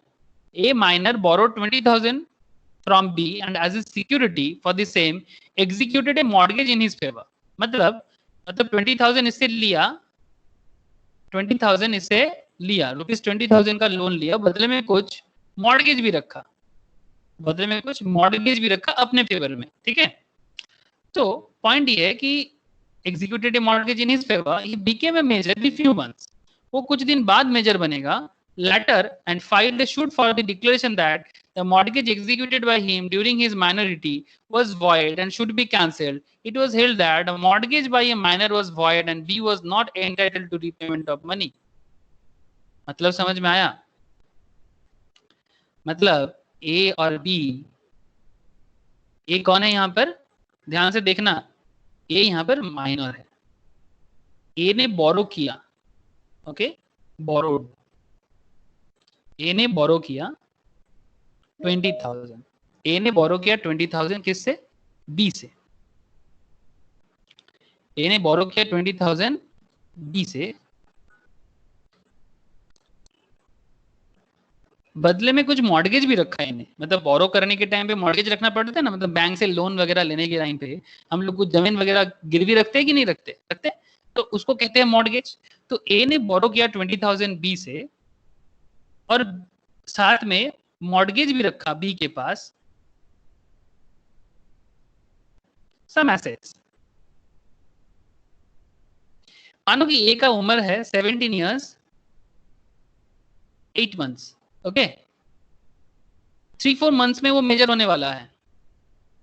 a minor borrow 20,000 from B and as a security for the same executed a mortgage in his favour. मतलब 20,000 इससे लिया, 20,000 इससे लिया, ₹20,000 का लोन लिया, बदले में कुछ मॉर्गेज भी रखा, बदले में कुछ मॉर्गेज भी रखा अपने फेवर में, ठीक है। तो पॉइंट ये है कि executed mortgage in his favour, he became a major in few months, वो कुछ दिन बाद मेजर बनेगा later and filed a suit for the declaration that the mortgage executed by him during his minority was void and should be cancelled. It was held that a mortgage by a minor was void and B was not entitled to repayment of money। मतलब समझ में आया? मतलब ए और बी, ए कौन है यहाँ पर, ध्यान से देखना, ए यहाँ पर माइनर है, ए ने बोरो किया, ओके, बोरोड, ए ने बोरो किया 20,000, ए ने बोरो किया 20,000 किससे? बी से, ए ने बोरो किया 20,000 बी से, बदले में कुछ मॉर्गेज भी रखा है इन्हें, मतलब बोरो करने के टाइम पे मॉर्गेज रखना पड़ता है ना, मतलब बैंक से लोन वगैरह लेने के टाइम पे हम लोग कुछ जमीन वगैरह गिरवी रखते हैं कि नहीं रखते? रखते, तो उसको कहते हैं मॉर्गेज। तो ए ने बोरो किया 20,000 बी से और साथ में मॉर्गेज भी रखा बी के पास, सम एसेट्स। मानो कि ए का उम्र है 17 ईयर्स 8 मंथ्स, ओके, 3-4 मंथ्स में वो मेजर होने वाला है,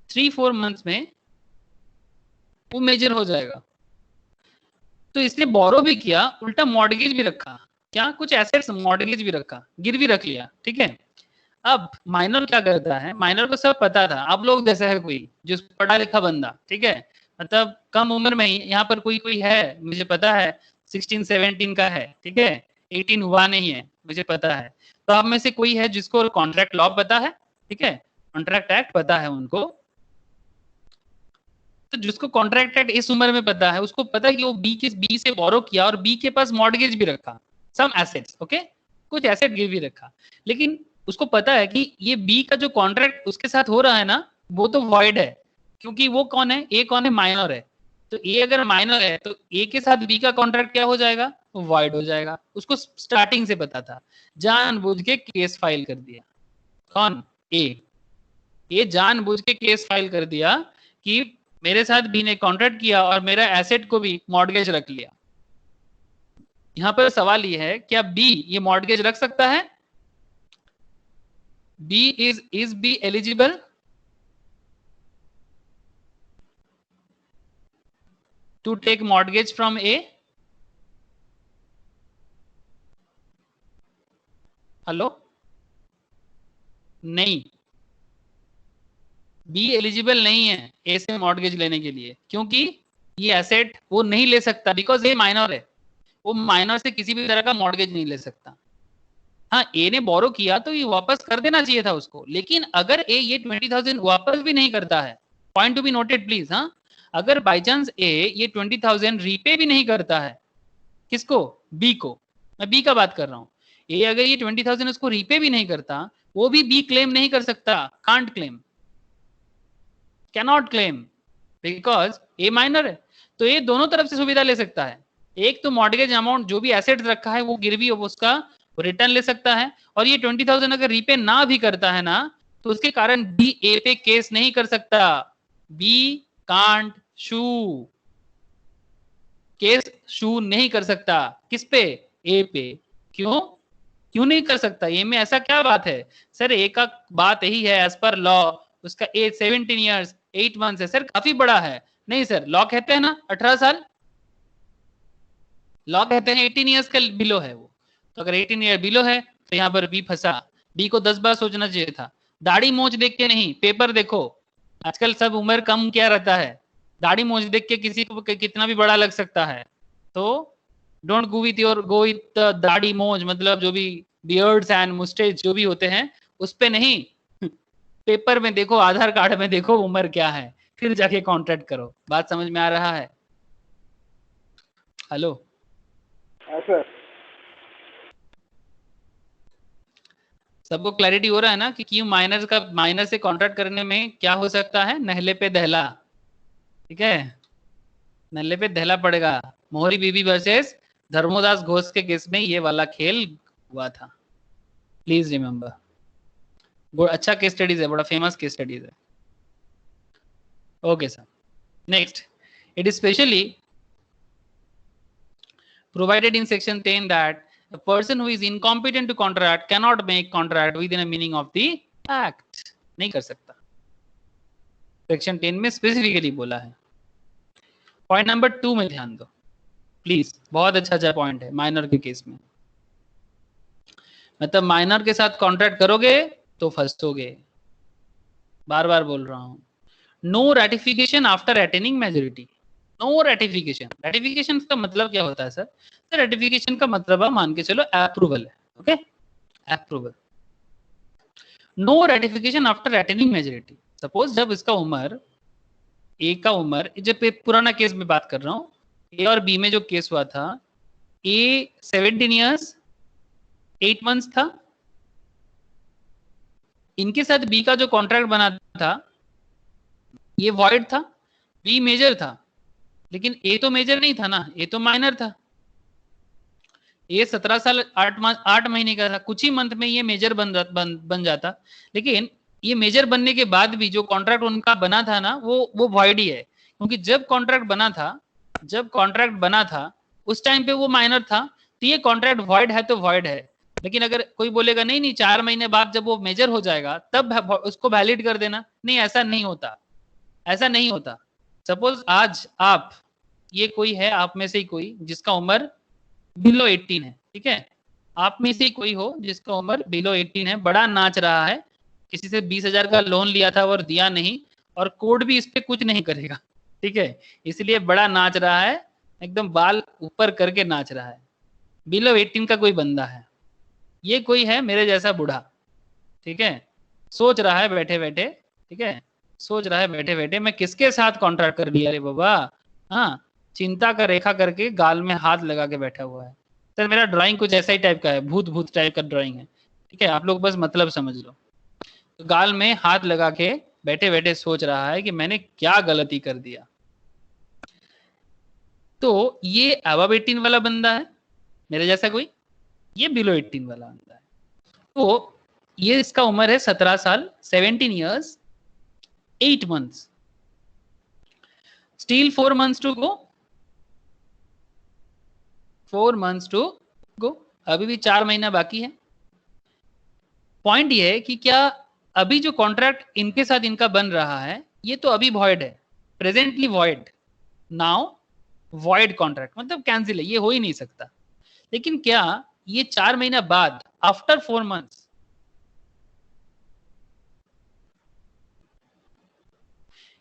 3-4 मंथ्स में वो मेजर हो जाएगा। तो इसने बोरो भी किया, उल्टा मॉर्गेज भी रखा, क्या कुछ एसेट्स मॉर्गेज भी रखा, गिरवी रख लिया, ठीक है। अब माइनर क्या करता है, माइनर को सब पता था, आप लोग जैसा है कोई जो पढ़ा लिखा बंदा, ठीक है, मतलब कम उम्र में ही यहाँ पर कोई कोई है मुझे पता है 16-17 का है, ठीक है, 18 हुआ नहीं है मुझे पता है, तो आप में से कोई है जिसको कॉन्ट्रैक्ट लॉ पता है, ठीक है, कॉन्ट्रैक्ट एक्ट पता है उनको, तो जिसको कॉन्ट्रैक्ट एक्ट इस उम्र में पता है उसको पता है कि वो बी से बोरो किया और बी के पास मॉर्गेज भी रखा, सम एसेट्स, ओके, कुछ एसेट गिरवी रखा, लेकिन उसको पता है कि ये बी का जो कॉन्ट्रैक्ट उसके साथ हो रहा है ना वो तो वॉइड है, क्योंकि वो कौन है, ए कौन है, माइनर है। तो ए अगर माइनर है तो ए के साथ बी का कॉन्ट्रैक्ट क्या हो जाएगा, वॉइड हो जाएगा। उसको स्टार्टिंग से पता था, जानबूझ के केस फाइल कर दिया। कौन, ए जानबूझ के केस फाइल कर दिया कि मेरे साथ बी ने कॉन्ट्रैक्ट किया और मेरा एसेट को भी मॉर्गेज रख लिया। यहां पर सवाल ये है, क्या बी ये मॉर्गेज रख सकता है? B is B eligible? To take mortgage from A? Hello, नहीं, बी एलिजिबल नहीं है ए से मॉर्गेज लेने के लिए, क्योंकि ये एसेट वो नहीं ले सकता, बिकॉज ए माइनर है। वो माइनर से किसी भी तरह का मॉर्गेज नहीं ले सकता। हाँ, ए ने बोरो किया तो ये वापस कर देना चाहिए था उसको, लेकिन अगर ए ये 20,000 वापस भी नहीं करता है, point to be noted please, हाँ, अगर बाई चांस ए ये 20,000 रीपे भी नहीं करता है, किसको, बी को, मैं बी का बात कर रहा हूँ, ए अगर ये 20,000 उसको रीपे भी नहीं करता, वो भी बी क्लेम नहीं कर सकता, can't claim, cannot claim, because A minor है। तो ये दोनों तरफ से सुविधा ले सकता है, एक तो मॉर्गेज अमाउंट जो भी एसेट रखा है वो गिरवी हो उसका रिटर्न ले सकता है, और ये 20,000 अगर रीपे ना भी करता है ना, तो उसके कारण बी ए पे केस नहीं कर सकता। बी कांट शू, केस शू नहीं कर सकता, किस पे, ए पे। क्यों नहीं कर सकता, ए में ऐसा क्या बात है? सर ए का बात यही है, एज पर लॉ उसका एज 17 ईयर्स 8 मंथ्स है। सर काफी बड़ा है। नहीं सर, लॉ कहते हैं ना 18 साल, लॉ कहते हैं 18 ईयर्स का बिलो है वो। तो अगर 18 ईयर बिलो है तो यहाँ पर बी फंसा। बी को 10 बार सोचना चाहिए था। दाढ़ी मोच देख के नहीं, पेपर देखो। आजकल सब उम्र कम क्या रहता है, दाढ़ी मोच देख के किसी को कितना भी बड़ा लग सकता है। तो डोंट गो विथ दाढ़ी मोच, मतलब जो भी बियर्ड्स एंड मुस्टेच जो भी होते हैं उस पे नहीं, पेपर में देखो, आधार कार्ड में देखो उम्र क्या है, फिर जाके कॉन्ट्रैक्ट करो। बात समझ में आ रहा है? हेलो
सर,
सबको क्लैरिटी हो रहा है ना कि क्यों माइनर से कॉन्ट्रैक्ट करने में क्या हो सकता है, नहले पे दहला। ठीक है, नल्ले पे दहला पड़ेगा। मोहरी बीबी वर्सेस धर्मोदास घोष के केस में ये वाला खेल हुआ था, प्लीज रिमेम्बर। अच्छा केस स्टडीज है, बड़ा फेमस केस स्टडीज है। Okay sir, next, it is specially provided in section 10 that a person who is incompetent to contract cannot make contract within a meaning of the act। नहीं कर सकता, सेक्शन 10 में स्पेसिफिकली बोला है। पॉइंट नंबर 2 में ध्यान दो प्लीज, बहुत अच्छा पॉइंट है माइनर के केस में। मतलब माइनर के साथ कॉन्ट्रैक्ट करोगे तो फंसोगे, बार बार बोल रहा हूं। No ratification after attaining majority. No ratification, ratification का मतलब क्या होता है सर? सर रेटिफिकेशन का मतलब आप मान के चलो अप्रूवल है, okay, approval. No ratification after attaining majority. Suppose जब इसका उम्र, ए का उम्र, जब पुराना केस में बात कर रहा हूँ, ए और बी में जो केस हुआ था, ए 17 ईयर्स 8 मंथ्स था, इनके साथ बी का जो कॉन्ट्रैक्ट बना था ये वॉइड था, बी मेजर था, लेकिन ए तो मेजर नहीं था ना, ए तो माइनर था। ए 17 साल 8 महीने का था, कुछ ही मंथ में ये मेजर बन जाता। लेकिन ये मेजर बनने के बाद भी जो कॉन्ट्रैक्ट उनका बना था ना, वो वॉइड ही है, क्योंकि जब कॉन्ट्रैक्ट बना था उस टाइम पे वो माइनर था, तो ये कॉन्ट्रैक्ट वॉइड है तो वॉइड है। लेकिन अगर कोई बोलेगा नहीं 4 महीने बाद जब वो मेजर हो जाएगा तब उसको वैलिड कर देना, नहीं, ऐसा नहीं होता, ऐसा नहीं होता। सपोज आज आप, ये कोई है आप में से ही कोई जिसका उम्र बिलो 18 है, ठीक है, आप में से कोई हो जिसका उम्र बिलो 18 है, बड़ा नाच रहा है, किसी से 20,000 का लोन लिया था और दिया नहीं, और कोर्ट भी इस पे कुछ नहीं करेगा, ठीक है, इसलिए बड़ा नाच रहा है, एकदम बाल ऊपर करके नाच रहा है, बिलो 18 का कोई बंदा है, ये कोई है मेरे जैसा बूढ़ा, ठीक है, सोच रहा है बैठे बैठे, ठीक है, सोच रहा है बैठे बैठे मैं किसके साथ कॉन्ट्रैक्ट कर लिया रे बाबा, हाँ, चिंता का रेखा करके गाल में हाथ लगा के बैठा हुआ है। सर मेरा ड्राइंग कुछ ऐसा ही टाइप का है, भूत टाइप का ड्राइंग है, ठीक है, आप लोग बस मतलब समझ लो। तो गाल में हाथ लगा के बैठे बैठे सोच रहा है कि मैंने क्या गलती कर दिया। तो ये अबव 18 वाला बंदा है मेरे जैसा कोई, ये बिलो 18 वाला बंदा है। तो ये इसका उम्र है 17 साल, 17 years 8 months, still 4 months to go, 4 months to go, अभी भी 4 महीना बाकी है। पॉइंट ये है कि क्या अभी जो कॉन्ट्रैक्ट इनके साथ इनका बन रहा है ये तो अभी वॉइड है, presently void, now void contract, मतलब कैंसिल है, ये हो ही नहीं सकता। लेकिन क्या ये 4 महीना बाद, आफ्टर 4 months,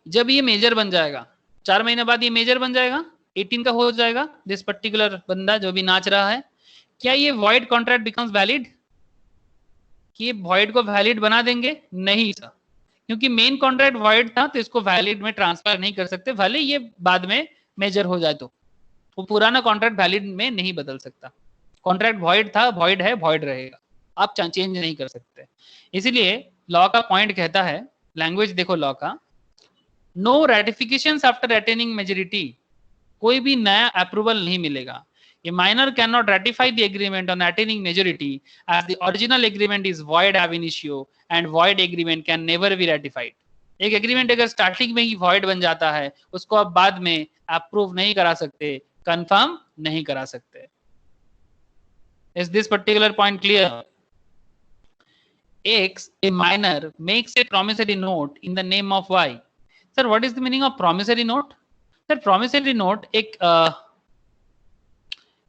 जब ये मेजर बन जाएगा, 4 महीने बाद ये मेजर बन जाएगा, 18 का हो जाएगा, दिस पर्टिकुलर बंदा जो भी नाच रहा है, क्या ये वॉइड कॉन्ट्रैक्ट बिकम्स वैलिड? कि ये वॉइड को वैलिड बना देंगे? नहीं सर, क्योंकि मेन कॉन्ट्रैक्ट वॉइड था तो इसको वैलिड में ट्रांसफर नहीं कर सकते, भले ये बाद में मेजर हो जाए तो वो पुराना कॉन्ट्रैक्ट वैलिड में नहीं बदल सकता। कॉन्ट्रैक्ट वॉइड था, वॉइड है, वॉइड रहेगा, आप चेंज नहीं कर सकते। इसीलिए लॉ का पॉइंट कहता है, लैंग्वेज देखो लॉ का, नो रेटिफिकेशंस आफ्टर अटेनिंग मेजोरिटी, कोई भी नया अप्रूवल नहीं मिलेगा। A minor cannot ratify the agreement on attaining majority as the original agreement is void ab initio and void agreement can never be ratified. एक एग्रीमेंट अगर स्टार्टिंग में ही void बन जाता है उसको आप बाद में अप्रूव नहीं करा सकते, कंफर्म नहीं करा सकते। Is this particular point clear? X, a minor, makes a promissory note in the name of Y. Sir, what is the meaning of promissory note? Sir, promissory note एक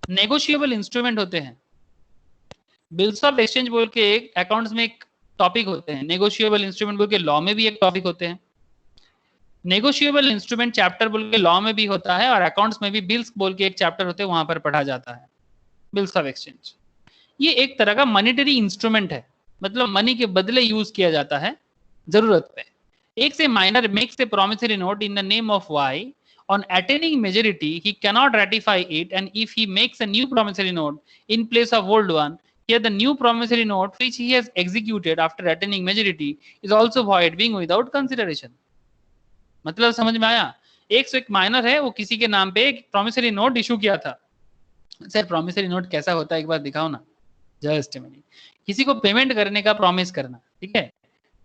नेगोशिएबल इंस्ट्रूमेंट होते हैं। बिल्स ऑफ एक्सचेंज बोल के एक अकाउंट्स में एक टॉपिक होते हैं, नेगोशिएबल इंस्ट्रूमेंट बोल के लॉ में भी एक टॉपिक होते हैं। नेगोशिएबल इंस्ट्रूमेंट चैप्टर बोल के लॉ में भी होता है और अकाउंट्स में भी बिल्स बोल के एक चैप्टर होते हैं, वहां पर पढ़ा जाता है बिल्स ऑफ एक्सचेंज। ये एक तरह का मॉनेटरी इंस्ट्रूमेंट है, मतलब मनी के बदले यूज किया जाता है जरूरत पे। एक से minor makes a promissory note in the name of Y, on attaining majority he cannot ratify it, and if he makes a new promissory note in place of old one, here the new promissory note which he has executed after attaining majority is also void, being without consideration. मतलब समझ में आया? एक माइनर है, वो किसी के नाम पे एक प्रॉमिसरी नोट इशू किया था। सर प्रॉमिसरी नोट कैसा होता है एक बार दिखाओ ना। जस्ट मिनट, किसी को पेमेंट करने का प्रॉमिस करना, ठीक है।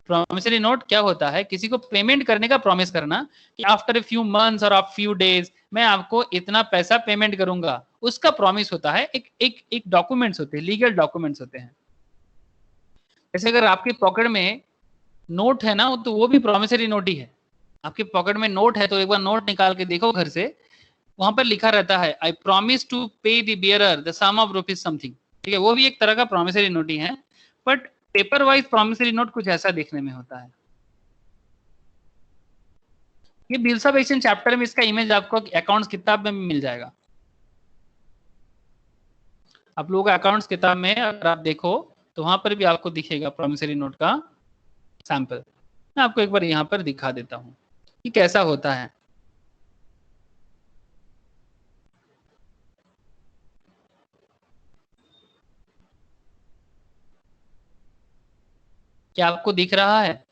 प्रॉमिसरी नोट क्या होता है? किसी को पेमेंट करने का प्रॉमिस करना कि आफ्टर ए फ्यू मंथ्स और आफ्टर फ्यू डेज मैं आपको इतना पैसा पेमेंट करूंगा, उसका प्रॉमिस होता है। एक डॉक्यूमेंट्स होते हैं, लीगल डॉक्यूमेंट्स होते हैं। जैसे अगर आपके पॉकेट में नोट है ना, तो वो भी प्रॉमिसरी नोट ही है। आपके पॉकेट में नोट है तो एक बार नोट निकाल के देखो घर से, वहां पर लिखा रहता है I promise to pay the bearer the sum of rupees something, ठीक है। वो भी एक तरह का प्रॉमिसरी नोट ही है, but paper wise promissory note कुछ ऐसा देखने में होता है। ये बिल्स ऑफ एक्सचेंज चैप्टर में इसका इमेज आपको अकाउंट्स किताब में मिल जाएगा। आप लोगों का अकाउंट्स किताब में अगर आप देखो तो वहां पर भी आपको दिखेगा प्रॉमिसरी नोट का सैंपल। मैं आपको एक बार यहाँ पर दिखा देता हूँ कि कैसा होता है। क्या आपको दिख रहा है?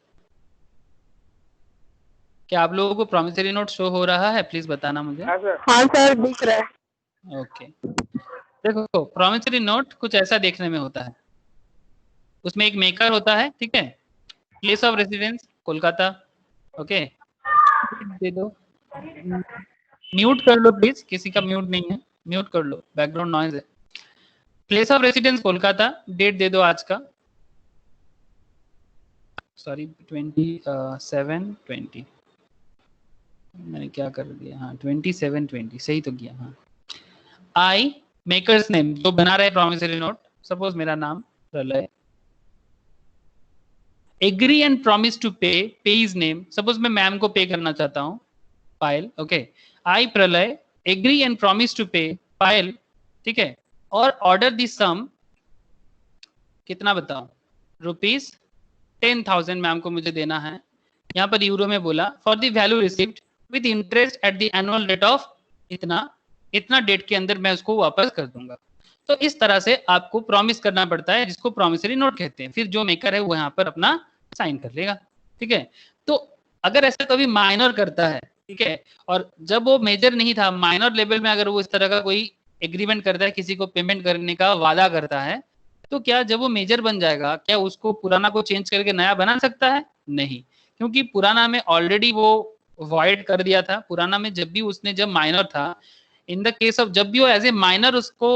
क्या आप लोगों को प्रॉमिसरी नोट शो हो रहा है? प्लीज बताना मुझे।
हाँ सर दिख रहा है।
ओके, देखो प्रॉमिसरी नोट कुछ ऐसा देखने में होता है। उसमें एक मेकर होता है, ठीक है, place of residence Kolkata, okay. दे दो, म्यूट कर लो प्लीज, किसी का म्यूट नहीं है, म्यूट कर लो, बैकग्राउंड नॉइज है। Place of residence Kolkata, date दे दो आज का, सॉरी 27/20, मैंने क्या कर दिया, हाँ 27/20 सही तो किया। हाँ, आई मेकर्स नेम, जो बना रहे प्रॉमिसरी नोट, सपोज मेरा नाम प्रलय, एग्री एंड प्रॉमिस टू पे, पे इज नेम, सपोज मैं मैम को पे करना चाहता हूँ, पायल, ओके। आई प्रलय एग्री एंड प्रॉमिस टू पे पायल, ठीक है, और ऑर्डर दिस सम, कितना बताओ, ₹10,000 मैम को मुझे देना है। यहाँ पर यूरो में बोला, for the value received with interest at the annual rate of इतना डेट के अंदर मैं उसको वापस कर दूंगा। तो इस तरह से आपको प्रॉमिस करना पड़ता है, जिसको प्रॉमिसरी नोट कहते हैं। फिर जो मेकर है वो यहाँ पर अपना साइन कर लेगा। ठीक है। तो अगर ऐसा कभी माइनर करता है, ठीक है, और जब वो मेजर नहीं था, माइनर लेवल में अगर वो इस तरह का कोई एग्रीमेंट करता है, किसी को पेमेंट करने का वादा करता है, तो क्या जब वो मेजर बन जाएगा, क्या उसको पुराना को चेंज करके नया बना सकता है? नहीं, क्योंकि पुराना में ऑलरेडी वो वॉइड कर दिया था। पुराना में जब भी उसने, जब माइनर था, इन द केस ऑफ जब भी वो एज ए माइनर उसको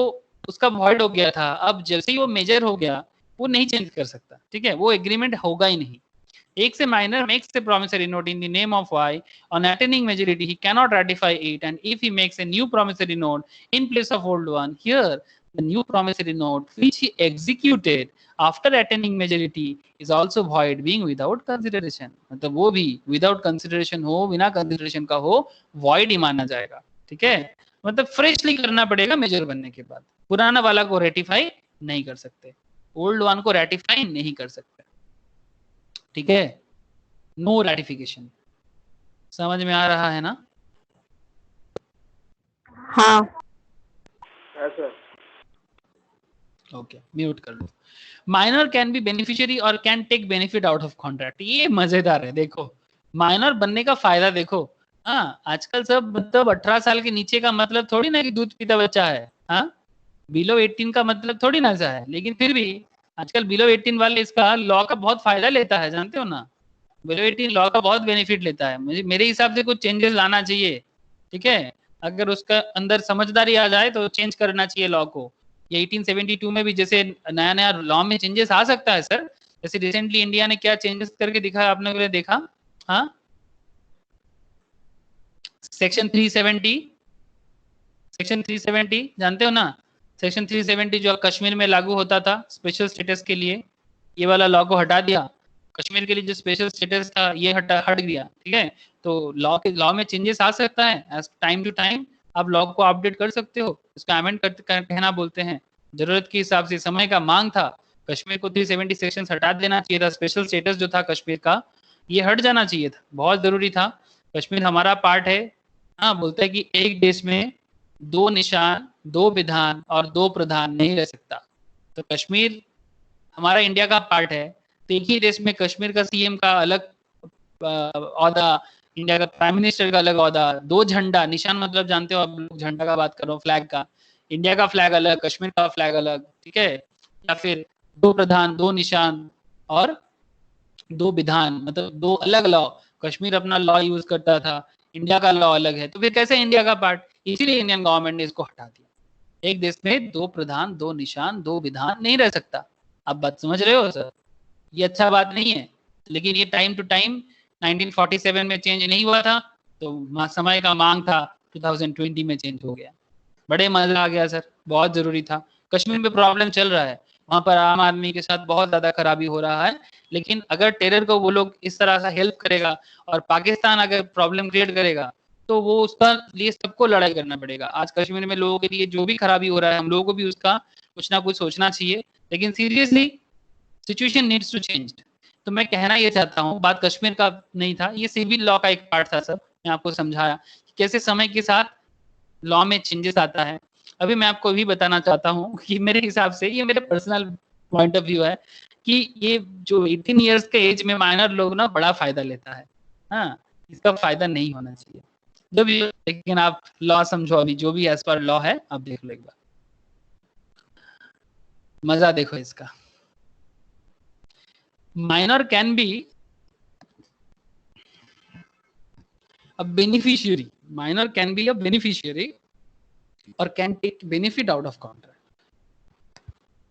उसका वॉइड हो गया था, अब जैसे ही वो मेजर हो गया वो नहीं चेंज कर सकता, ठीक है, वो एग्रीमेंट होगा ही नहीं। एक से minor makes a promissory note in the name of Y on attaining majority, he cannot ratify it, and if he makes a new promissory note in place of old one, here the new promissory note which he executed after attaining majority is also void, being without consideration. मतलब वो भी without consideration हो, बिना consideration का हो, void ही माना जाएगा, ठीक है। मतलब फ्रेशली करना पड़ेगा मेजर बनने के बाद, पुराना वाला को रेटिफाई नहीं कर सकते, ओल्ड वन को रेटिफाई नहीं कर सकते, ठीक है। नो रेटिफिकेशन, समझ में आ रहा है ना?
हाँ
हाँ सर।
ओके, म्यूट कर लो। माइनर कैन बी बेनिफिशियरी और can take benefit out of contract. ये मजेदार है, देखो माइनर बनने का फायदा देखो। हाँ, आजकल सब मतलब 18 साल के नीचे का मतलब थोड़ी ना कि दूध पीता बच्चा है। हाँ, बिलो 18 का मतलब थोड़ी ना ऐसा है, लेकिन फिर भी आजकल बिलो 18 वाले इसका लॉ का बहुत फायदा लेता है, जानते हो ना। बिलो 18 लॉ का बहुत बेनिफिट लेता है। मुझे मेरे हिसाब से कुछ चेंजेस लाना चाहिए, ठीक है। अगर उसका अंदर समझदारी आ जाए तो चेंज करना चाहिए लॉ को। ये 1872 में भी जैसे नया नया लॉ में चेंजेस आ सकता है सर। जैसे रिसेंटली इंडिया ने क्या चेंजेस करके दिखाया, आपने लोगों ने देखा? हाँ, सेक्शन 370, सेक्शन 370 जानते हो ना? सेक्शन 370 जो कश्मीर में लागू होता था स्पेशल स्टेटस के लिए, ये वाला लॉ को हटा दिया। कश्मीर के लिए जो स्पेशल स्टेटस था ये हट गया, ठीक है। तो लॉ में चेंजेस आ सकता है, एज टाइम टू टाइम आप लॉ को अपडेट कर सकते हो, इसका अमेंड कहना बोलते हैं। जरूरत के हिसाब से, समय का मांग था, कश्मीर को 370 सेक्शन हटा देना चाहिए था। स्पेशल स्टेटस जो था कश्मीर का, ये हट जाना चाहिए था, बहुत जरूरी था। कश्मीर हमारा पार्ट है। हाँ, बोलते हैं कि एक देश में दो निशान, दो विधान और दो प्रधान नहीं रह सकता। तो कश्मीर हमारा इंडिया का पार्ट है, तो एक ही देश में कश्मीर का सीएम का अलग औहदा, इंडिया का प्राइम मिनिस्टर का अलग औहदा, दो झंडा, निशान मतलब जानते हो आप लोग, झंडा का बात करो, फ्लैग का, इंडिया का फ्लैग अलग, कश्मीर का फ्लैग अलग, ठीक है। या फिर दो प्रधान, दो निशान और दो विधान, मतलब दो अलग लॉ। कश्मीर अपना लॉ यूज करता था, इंडिया का लॉ अलग है, तो फिर कैसे इंडिया का पार्ट? इसीलिए इंडियन गवर्नमेंट ने इसको हटा दिया। एक देश में दो प्रधान, दो निशान, दो विधान नहीं रह सकता। आप बात समझ रहे हो सर? ये अच्छा बात नहीं है, लेकिन ये टाइम टू टाइम 1947 में चेंज नहीं हुआ था, तो समय का मांग था, 2020 में चेंज हो गया। बड़े मजा आ गया सर, बहुत जरूरी था। कश्मीर में प्रॉब्लम चल रहा है, वहां पर आम आदमी के साथ बहुत ज्यादा खराबी हो रहा है, लेकिन अगर टेरर को वो लोग इस तरह से हेल्प करेगा और पाकिस्तान अगर प्रॉब्लम क्रिएट करेगा, तो वो उसका लिए सबको लड़ाई करना पड़ेगा। आज कश्मीर में लोगों के लिए जो भी खराबी हो रहा है, हम लोगों को भी उसका कुछ ना कुछ सोचना चाहिए। लेकिन seriously situation needs to change. तो मैं कहना ये चाहता हूँ, बात कश्मीर का नहीं था, ये सिविल लॉ का एक पार्ट था सर। मैं आपको समझाया कि कैसे समय के साथ लॉ में चेंजेस आता है। अभी मैं आपको भी बताना चाहता हूँ कि मेरे हिसाब से, ये मेरे पर्सनल पॉइंट ऑफ व्यू है, कि ये जो 18 इयर्स के एज में माइनर लोग ना बड़ा फायदा लेता है। हाँ, इसका फायदा नहीं होना चाहिए जो भी, लेकिन आप लॉ समझो, अभी जो भी एज पर लॉ है आप देख लो एक बार, मजा देखो इसका। minor can be a beneficiary, minor can be a beneficiary or can take benefit out of contract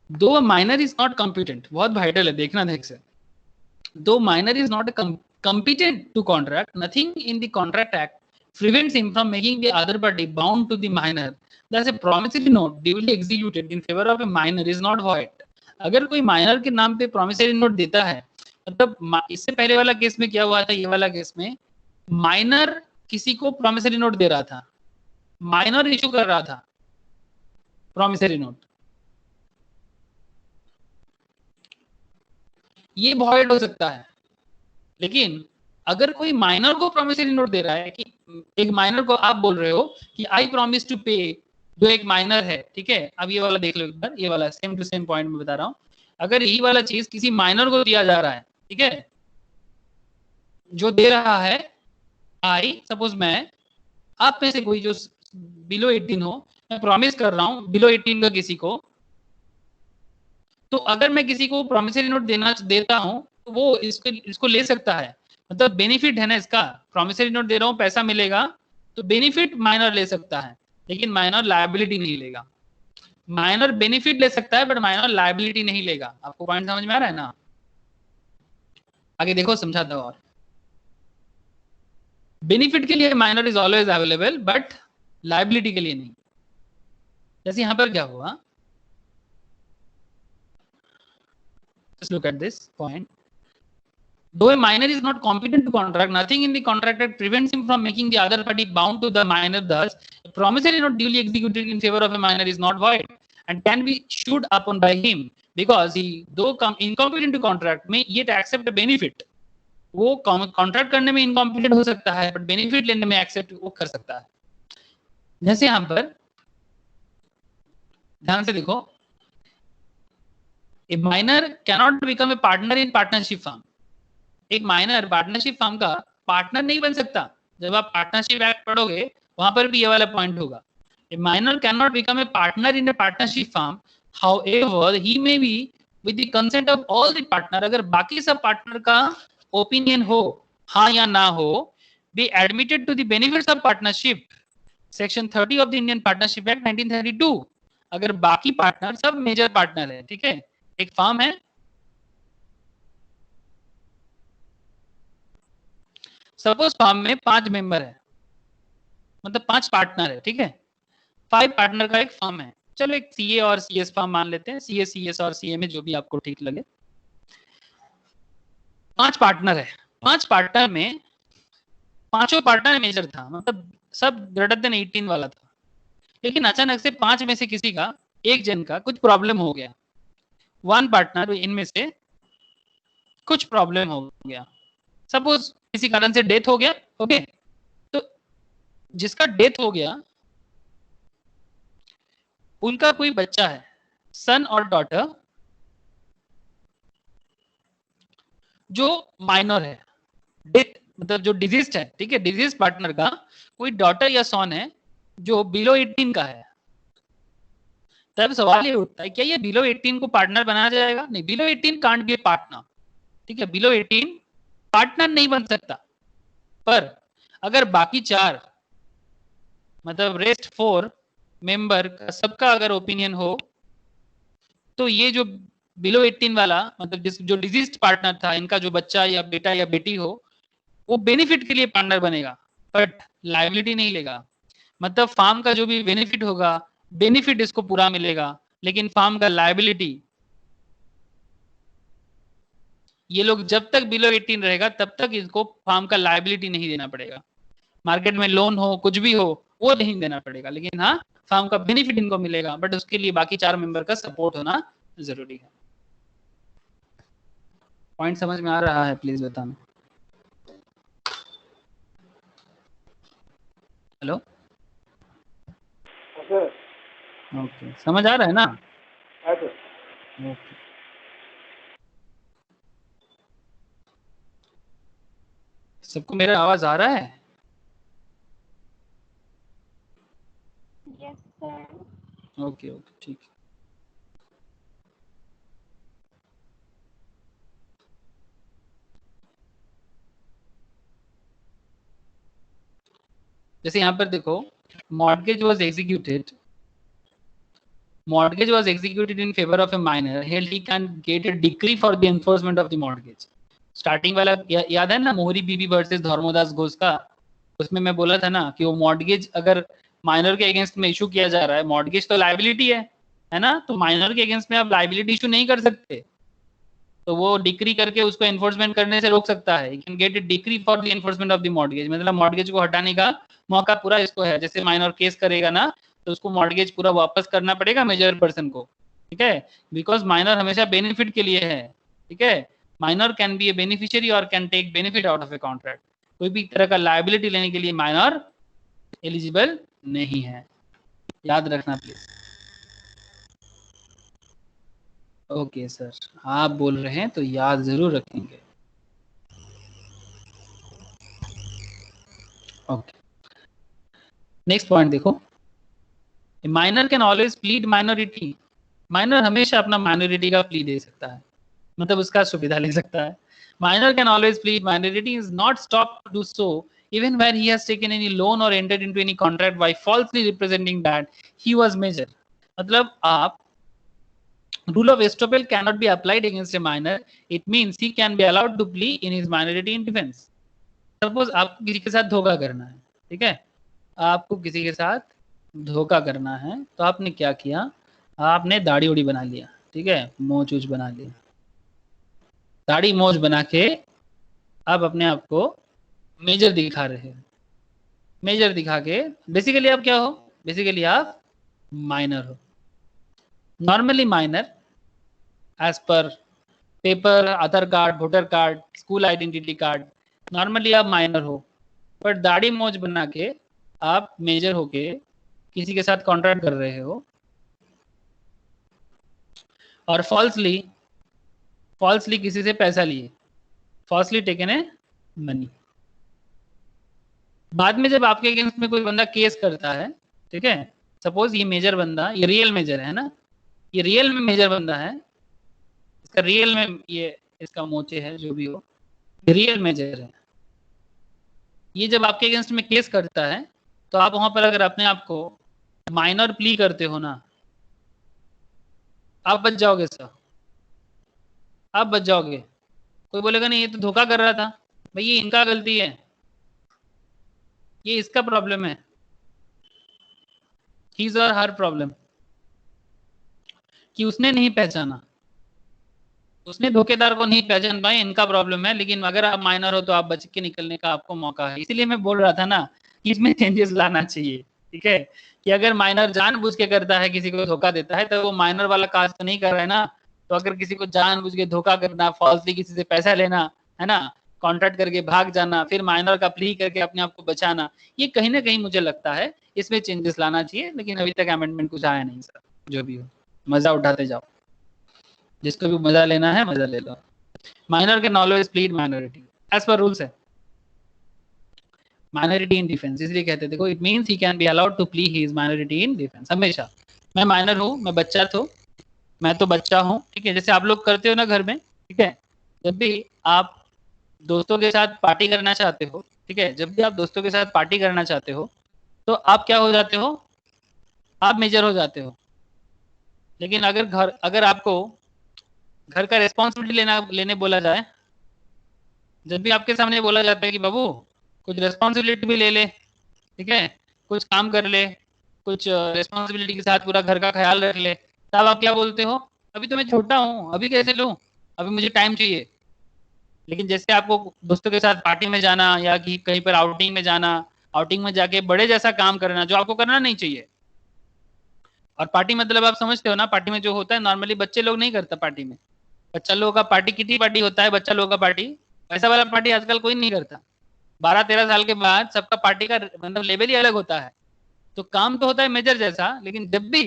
though a minor is not competent। बहुत vital है, देखना ध्यान से। though minor is not competent to contract, nothing in the contract act prevents him from making the other party bound to the minor, thus a promissory note duly executed in favor of a minor is not void। अगर कोई माइनर के नाम पे प्रॉमिसरी नोट देता है, मतलब इससे पहले वाला केस में क्या हुआ था, ये वाला केस में माइनर किसी को प्रॉमिसरी नोट दे रहा था, माइनर इशू कर रहा था प्रॉमिसरी नोट, ये वॉइड हो सकता है। लेकिन अगर कोई माइनर को प्रॉमिसरी नोट दे रहा है, कि एक माइनर को आप बोल रहे हो कि आई प्रॉमिस टू पे, जो एक माइनर है, ठीक है। अब ये वाला देख लो एक बार, ये वाला सेम टू सेम पॉइंट में बता रहा हूँ। अगर यही वाला चीज किसी माइनर को दिया जा रहा है, ठीक है, जो दे रहा है आई, सपोज मैं, आप में से कोई जो बिलो 18 हो, मैं प्रॉमिस कर रहा हूं बिलो 18 का किसी को, तो अगर मैं किसी को प्रॉमिसरी नोट देता हूं तो वो इसको ले सकता है, मतलब बेनिफिट है ना इसका, प्रॉमिसरी नोट दे रहा हूं पैसा मिलेगा, तो बेनिफिट माइनर ले सकता है, लेकिन माइनर लायबिलिटी नहीं लेगा। माइनर बेनिफिट ले सकता है बट माइनर लायबिलिटी नहीं लेगा। आपको पॉइंट समझ में आ रहा है ना? आगे देखो, समझाता हूं। और बेनिफिट के लिए minor is always available but liability के लिए नहीं। जैसे यहां पर क्या हुआ, just look at this point. Though a minor is not competent to contract, nothing in the contract that prevents him from making the other party bound to the minor. Thus, a promissory note duly executed in favor of a minor is not void and can be sued upon by him because he, though incompetent to contract, may yet accept a benefit. वो कॉन्ट्रैक्ट करने में इनकॉम्पिटेंट हो सकता है बट बेनिफिट लेने में एक्सेप्ट वो कर सकता है। जैसे यहां पर ध्यान से देखो, ए minor cannot become a partner in partnership firm. एक माइनर पार्टनरशिप फर्म का पार्टनर नहीं बन सकता। जब आप पार्टनरशिप एक्ट पढ़ोगे वहां पर भी ये वाला पॉइंट होगा। ए minor can not become a partner in A partnership firm, however he may be with the consent of all the partner. अगर बाकी सब पार्टनर का ओपिनियन हो, हाँ या ना हो, be admitted to the benefits of partnership, section 30 of the Indian partnership act 1932। अगर बाकी पार्टनर सब मेजर पार्टनर है, ठीक है, एक फर्म है, सपोज फर्म में 5 मेंबर है, मतलब 5 पार्टनर है, ठीक है, 5 पार्टनर का एक फर्म है। चलो एक सीए और सीएस फर्म मान लेते हैं, सीए, सीएस और सीए में जो भी आपको ठीक लगे। 5 पार्टनर है, 5 पार्टनर में पांचों पार्टनर मेजर था, मतलब सब ग्रेटर देन 18 वाला था। लेकिन अचानक से 5 में से किसी का, एक जन का कुछ प्रॉब्लम हो गया, 1 पार्टनर इनमें से कुछ प्रॉब्लम हो गया, सपोज किसी कारण से डेथ हो गया, ओके, तो जिसका डेथ हो गया उनका कोई बच्चा है, सन और डॉटर, जो माइनर है, डेथ मतलब जो डिजीज्ड है, ठीक है, डिजीज पार्टनर का कोई डॉटर या सन है जो बिलो 18 का है। तब सवाल ये उठता है क्या ये बिलो 18 को पार्टनर बनाया जाएगा? नहीं, बिलो 18 कांट बी पार्टनर, ठीक है, बिलो 18 पार्टनर नहीं बन सकता। पर अगर बाकी 4 मतलब रेस्ट 4 मेंबर का सबका अगर ओपिनियन हो, तो ये जो बिलो 18 वाला मतलब जो डिजीज्ड पार्टनर था, इनका जो बच्चा या बेटा या बेटी हो, वो बेनिफिट के लिए पार्टनर बनेगा बट लायबिलिटी नहीं लेगा। मतलब फार्म का जो भी बेनिफिट होगा, बेनिफिट इसको पूरा मिलेगा, लेकिन फार्म का लायबिलिटी, ये लोग जब तक बिलो 18 रहेगा तब तक इसको फार्म का लायबिलिटी नहीं देना पड़ेगा। मार्केट में लोन हो, कुछ भी हो, वो नहीं देना पड़ेगा, लेकिन हाँ फार्म का बेनिफिट इनको मिलेगा, बट उसके लिए बाकी 4 मेंबर का सपोर्ट होना जरूरी है। पॉइंट समझ में आ रहा है? प्लीज बताना। Hello,
sir.
ओके, समझ आ रहा है ना?
हाँ सर।
ओके, सबको मेरा आवाज आ रहा है?
Yes sir.
ओके ओके, ठीक है। जैसे यहाँ पर देखो, mortgage was executed in favor of a minor, held he can get a decree for the enforcement of the mortgage। Starting वाला याद है ना, मोहरी बीबी वर्सेस धर्मोदास घोष का? उसमें मैं बोला था ना कि वो मॉर्गेज अगर माइनर के अगेंस्ट में इशू किया जा रहा है, मॉर्गेज तो लायबिलिटी है ना, तो माइनर के अगेंस्ट में आप लायबिलिटी इशू नहीं कर सकते, तो वो डिक्री करके उसको एनफोर्समेंट करने से रोक सकता है। You can get A decree for the enforcement of the mortgage, मतलब मॉर्गेज को हटाने का मौका पूरा इसको है। जैसे माइनर केस करेगा ना, तो उसको मॉर्गेज पूरा वापस करना पड़ेगा मेजर पर्सन को, ठीक है, बिकॉज माइनर हमेशा बेनिफिट के लिए है, ठीक है। Minor can be a beneficiary और can take benefit out of a contract. कोई भी तरह का लायबिलिटी लेने के लिए माइनर एलिजिबल नहीं है, याद रखना प्लीज। ओके सर, आप बोल रहे हैं तो याद जरूर रखेंगे। ओके, नेक्स्ट पॉइंट देखो, minor can always plead minority. Minor हमेशा अपना माइनॉरिटी का प्ली दे सकता है, मतलब उसका सुविधा ले सकता है। Minor can always plead minority, is not stop to do so even when he has taken any loan or entered into any contract by falsely representing that he was major। मतलब आप rule of estoppel cannot be applied against a minor, it means he can be allowed to plea in his minority in defense। Suppose आपको किसी के साथ धोखा करना है, ठीक है, आपको किसी के साथ धोखा करना है, तो आपने क्या किया, आपने दाढ़ी उड़ी बना लिया, ठीक है, मोच उच बना लिया, दाढ़ी मोच बना के आप अपने आप को मेजर दिखा रहे हैं। मेजर दिखा के बेसिकली आप क्या हो, बेसिकली आप माइनर हो। Normally minor as per paper, Aadhaar card, voter card, school identity card, normally आप माइनर हो, पर दाढ़ी मोच बना के आप मेजर होके किसी के साथ कॉन्ट्रैक्ट कर रहे हो और फॉल्सली किसी से पैसा लिए, फॉल्सली टेकन ए मनी। बाद में जब आपके अगेंस्ट में कोई बंदा केस करता है, ठीक है, सपोज ये मेजर बंदा, ये रियल मेजर है ना, ये रियल में मेजर बंदा है, इसका रियल में ये इसका मोचे है, जो भी हो, रियल मेजर है, ये जब आपके अगेंस्ट में केस करता है, तो आप वहां पर अगर अपने आप को माइनर प्ली करते हो ना, आप बच जाओगे सर, आप बच जाओगे। कोई बोलेगा नहीं ये तो धोखा कर रहा था, भाई ये इनका गलती है, ये इसका प्रॉब्लम है, हीज और हर प्रॉब्लम, कि उसने नहीं पहचाना, उसने धोखेदार को नहीं पहचान पाए, इनका प्रॉब्लम है। लेकिन अगर आप माइनर हो तो आप बच के निकलने का आपको मौका है। इसीलिए मैं बोल रहा था ना कि इसमें चेंजेस लाना चाहिए, ठीक है, कि अगर माइनर जानबूझ के करता है, किसी को धोखा देता है, तो वो माइनर वाला काज तो नहीं कर रहा है ना। तो अगर किसी को जानबूझ के धोखा करना, फॉल्सली किसी से पैसा लेना, है ना, कॉन्ट्रैक्ट करके भाग जाना, फिर माइनर का प्ली करके अपने आप को बचाना, ये कहीं ना कहीं मुझे लगता है इसमें चेंजेस लाना चाहिए। लेकिन अभी तक अमेंडमेंट कुछ आया नहीं सर। जो भी हो, मजा उठाते जाओ, जिसको भी मजा लेना है मजा ले लो। Minor can always plead minority as per rules है, माइनॉरिटी इन डिफेंस, इसलिए कहते हैं, देखो, it means he can be allowed to plea his minority in defence. हमेशा मैं माइनर हूँ, मैं बच्चा तो मैं तो बच्चा हूँ, ठीक है, जैसे आप लोग करते हो ना घर में, ठीक है, जब भी आप दोस्तों के साथ पार्टी करना चाहते हो, ठीक है, जब भी आप दोस्तों के साथ पार्टी करना चाहते हो, तो आप क्या हो जाते हो, आप मेजर हो जाते हो। लेकिन अगर आपको घर का रेस्पॉन्सिबिलिटी लेने बोला जाए, जब भी आपके सामने बोला जाता है कि बाबू कुछ रेस्पॉन्सिबिलिटी भी ले ले, ठीक है, कुछ काम कर ले, कुछ रेस्पॉन्सिबिलिटी के साथ पूरा घर का ख्याल रख ले, तब आप क्या बोलते हो, अभी तो मैं छोटा हूँ, अभी कैसे लूँ, अभी मुझे टाइम चाहिए। लेकिन जैसे आपको दोस्तों के साथ पार्टी में जाना या कि कहीं पर आउटिंग में जाना, आउटिंग में जाके बड़े जैसा काम करना जो आपको करना नहीं चाहिए, और पार्टी मतलब आप समझते हो ना, पार्टी में जो होता है नॉर्मली बच्चे लोग नहीं करता, पार्टी में बच्चा लोगों का पार्टी किटी पार्टी होता है, बच्चा लोगों का पार्टी, वैसा वाला पार्टी आजकल कोई नहीं करता। 12-13 साल के बाद सबका पार्टी का मतलब लेवल ही अलग होता है। तो काम तो होता है मेजर जैसा, लेकिन जब भी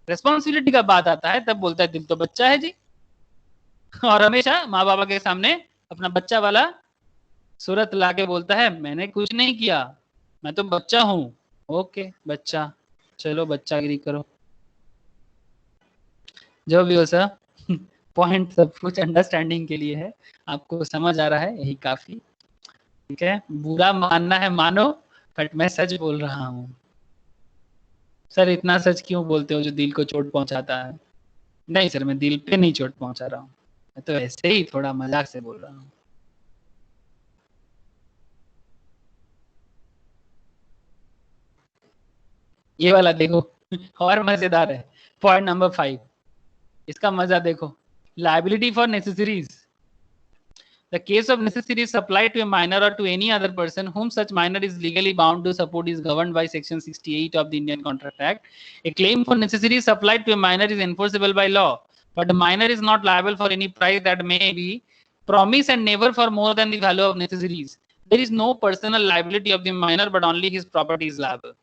रेस्पॉन्सिबिलिटी का बात आता है तब बोलता है दिल तो बच्चा है जी, और हमेशा माँ बाबा के सामने अपना बच्चा वाला सूरत ला के बोलता है मैंने कुछ नहीं किया, मैं तो बच्चा हूँ। ओके बच्चा, चलो बच्चागिरी करो, जो भी हो सर। पॉइंट सब कुछ अंडरस्टैंडिंग के लिए है, आपको समझ आ रहा है यही काफी, ठीक है, बुरा मानना है मानो, बट मैं सच बोल रहा हूँ। सर इतना सच क्यों बोलते हो जो दिल को चोट पहुंचाता है? नहीं सर, मैं दिल पे नहीं चोट पहुंचा रहा हूँ, मैं तो ऐसे ही थोड़ा मजाक से बोल रहा हूँ। ये वाला देखो, और मजेदार है, पॉइंट नंबर 5, इसका मजा देखो, liability for necessaries. The case of necessities supplied to a minor or to any other person whom such minor is legally bound to support is governed by Section 68 of the Indian Contract Act. A claim for necessities supplied to a minor is enforceable by law, but the minor is not liable for any price that may be promised and never for more than the value of necessities. There is no personal liability of the minor, but only his property is liable.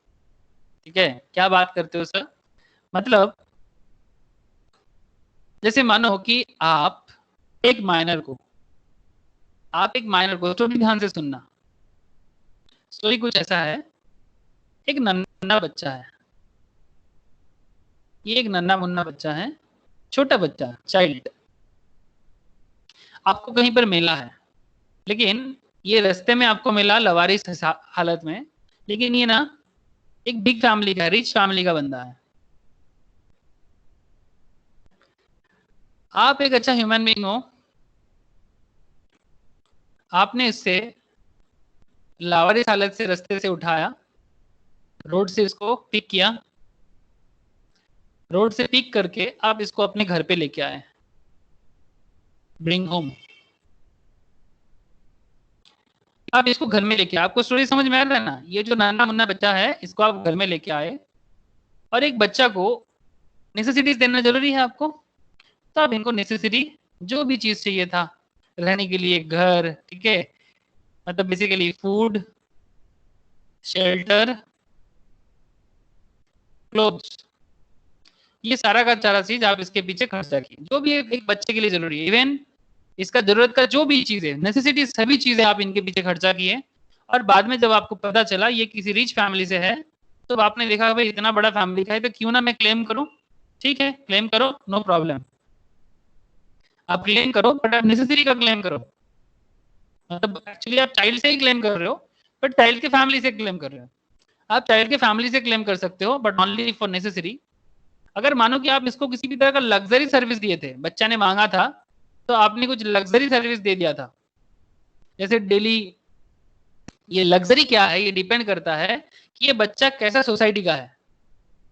ठीक है, क्या बात करते हो सर? मतलब जैसे मानो कि आप एक माइनर को स्टोरी ध्यान से सुनना, स्टोरी कुछ ऐसा है, एक नन्हा बच्चा है, ये एक नन्हा मुन्ना बच्चा है, छोटा बच्चा, चाइल्ड। आपको कहीं पर मिला है, लेकिन ये रास्ते में आपको मिला लवारिस हालत में, लेकिन ये ना एक बिग फैमिली का, रिच फैमिली का बंदा है। आप एक अच्छा ह्यूमन बीइंग हो, आपने इससे लावारिस हालत से रास्ते से उठाया, रोड से इसको पिक किया, रोड से पिक करके आप इसको अपने घर पे लेके आए, ब्रिंग होम। आप इसको घर में लेके आए, आपको स्टोरी समझ में आ रहा है ना? ये जो नन्हा मुन्ना बच्चा है, इसको आप घर में लेके आए, और एक बच्चा को नेसेसिटीज देना जरूरी है आपको, तो आप इनको नेसेसिटी जो भी चीज चाहिए था, रहने के लिए घर, ठीक है, मतलब बेसिकली फूड, शेल्टर, क्लोथ्स, ये सारा का सारा चीज आप इसके पीछे खर्चा किए, जो भी एक बच्चे के लिए जरूरी है, इवन इसका जरूरत का जो भी चीज है, नेसेसिटी, सभी चीजें आप इनके पीछे खर्चा किए। और बाद में जब आपको पता चला ये किसी रिच फैमिली से है, तो आपने देखा भाई इतना बड़ा फैमिली का है, तो क्यों ना मैं क्लेम करूं। ठीक है, क्लेम करो, नो प्रॉब्लम, आप क्लेम करो, बट आप नेसेसरी का क्लेम करो। मतलब एक्चुअली आप चाइल्ड से ही क्लेम कर रहे हो, बट चाइल्ड की फैमिली से क्लेम कर रहे हो। आप चाइल्ड की फैमिली से क्लेम कर सकते हो, बट ओनली फॉर नेसेसरी। अगर मानो कि आप इसको किसी भी तरह का लग्जरी सर्विस दिए थे, बच्चा ने मांगा था, तो आपने कुछ लग्जरी सर्विस दे दिया था, जैसे डेली। ये लग्जरी क्या है, ये डिपेंड करता है कि ये बच्चा कैसा सोसाइटी का है,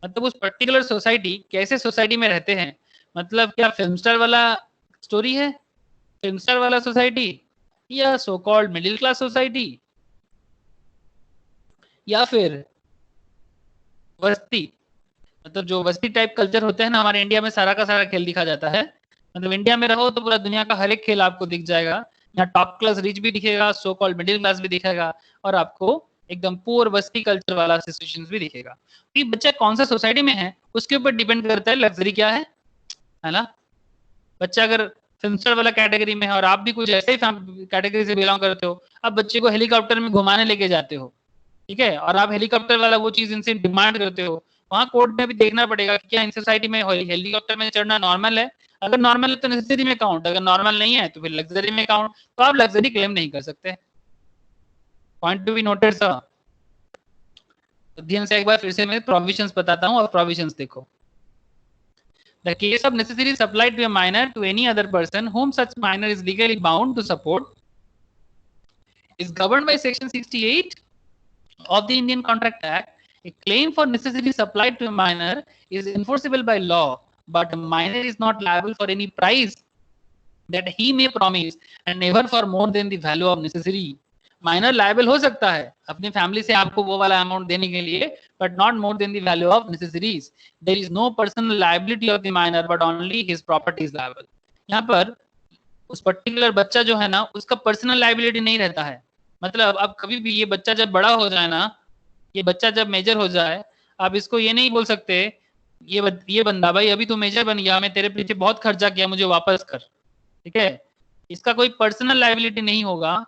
मतलब उस पर्टिकुलर सोसाइटी, कैसे सोसाइटी में रहते हैं। मतलब क्या फिल्म स्टार वाला स्टोरी है, फिल्म स्टार वाला सोसाइटी, या so called middle class society, या फिर वस्ती, मतलब जो वस्ती टाइप कल्चर होते हैं ना, हमारे इंडिया में सारा का सारा खेल दिखा जाता है। मतलब इंडिया में रहो तो पूरा दुनिया का हर एक खेल आपको दिख जाएगा। यहाँ टॉप क्लास रिच भी दिखेगा, सो कॉल्ड मिडिल क्लास भी दिखेगा, और आपको एकदम पुअर वस्ती कल्चर वाला सिचुएशन भी दिखेगा। तो ये बच्चा कौन सा सोसाइटी में है उसके ऊपर डिपेंड करता है लग्जरी क्या है ना। बच्चा अगर फिल्म स्टार वाला कैटेगरी में है, और आप भी कुछ ऐसे ही कैटेगरी से बिलोंग करते हो, आप बच्चे को हेलीकॉप्टर में घुमाने लेके जाते हो, ठीक है, और आप हेलीकॉप्टर वाला वो चीज इनसे डिमांड करते हो, वहां कोर्ट में भी देखना पड़ेगा कि क्या इन सोसाइटी में हेलीकॉप्टर में चढ़ना नॉर्मल है। अगर नॉर्मल है तो नेसेसरी में काउंट, अगर नॉर्मल नहीं है तो फिर लग्जरी में काउंट, तो आप लग्जरी क्लेम नहीं कर सकते। Point to be noted sir. ध्यान से एक बार फिर से मैं प्रोविजंस बताता हूँ, और प्रोविजंस देखो। The case of necessary supplied to a minor to any other person whom such minor is legally bound to support is governed by Section 68 of the Indian Contract Act. A claim for necessary supplied to a minor is enforceable by law, but a minor is not liable for any price that he may promise, and never for more than the value of necessary. Minor liable हो सकता है अपनी फैमिली से आपको वो वाला अमाउंट देने के लिए, but not more than the value of necessaries. There is no personal liability of the minor, but only his property is liable. यहाँ पर उस पर्टिकुलर बच्चा जो है ना, उसका पर्सनल लायबिलिटी नहीं रहता है। मतलब अब कभी भी ये बच्चा जब बड़ा हो जाए ना, ये बच्चा जब मेजर हो जाए, आप इसको ये नहीं बोल सकते ये बंदा भाई अभी तो मेजर बन गया, मैं तेरे पीछे बहुत खर्चा किया, मुझे वापस कर, ठीक है। इसका कोई पर्सनल लायबिलिटी नहीं होगा,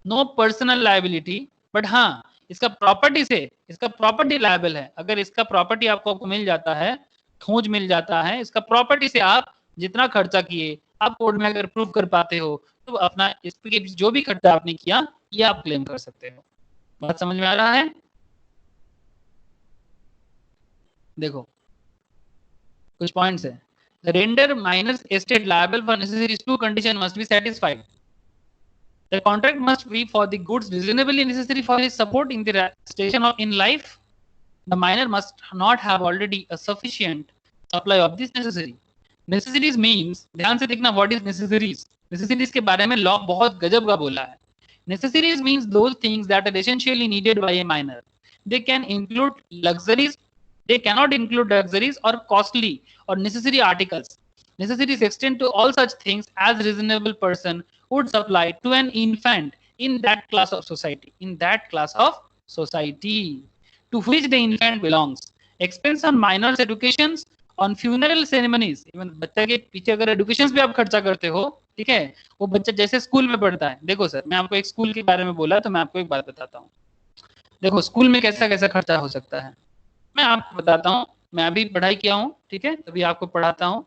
नो पर्सनल लायबिलिटी, बट हाँ इसका प्रॉपर्टी से, इसका प्रॉपर्टी लायबल है। अगर इसका प्रॉपर्टी आपको मिल जाता है, खोज मिल जाता है, इसका प्रॉपर्टी से आप जितना खर्चा किए, आप कोर्ट में अगर प्रूव कर पाते हो, तो अपना इसके जो भी खर्चा आपने किया ये आप क्लेम कर सकते हो। बात समझ में आ रहा है? देखो कुछ पॉइंट्स है। Render minors estate liable for necessary two condition must be satisfied. The contract must be for the goods reasonably necessary for his support in the station of in life. The minor must not have already a sufficient supply of this necessary. Necessities means, ध्यान से देखना what is necessaries. Necessities के बारे में लॉ बहुत गजब का बोला है। Necessaries means those things that are essentially needed by a minor. They can include luxuries. They cannot include luxuries or costly or necessary articles. Necessities extend to all such things as reasonable person would supply to an infant in that class of society. In that class of society to which the infant belongs. Expense on minors' educations, on funeral ceremonies. Even बच्चे के पीछे अगर educations भी आप खर्चा करते हो, ठीक है, वो बच्चा जैसे स्कूल में पढ़ता है। देखो सर, मैं आपको एक स्कूल के बारे में बोला, तो मैं आपको एक बात बताता हूँ। देखो स्कूल में कैसा कैसा खर्चा हो सकता है, मैं आपको बताता हूँ। मैं अभी पढ़ाई किया हूँ, ठीक है, अभी आपको पढ़ाता हूँ।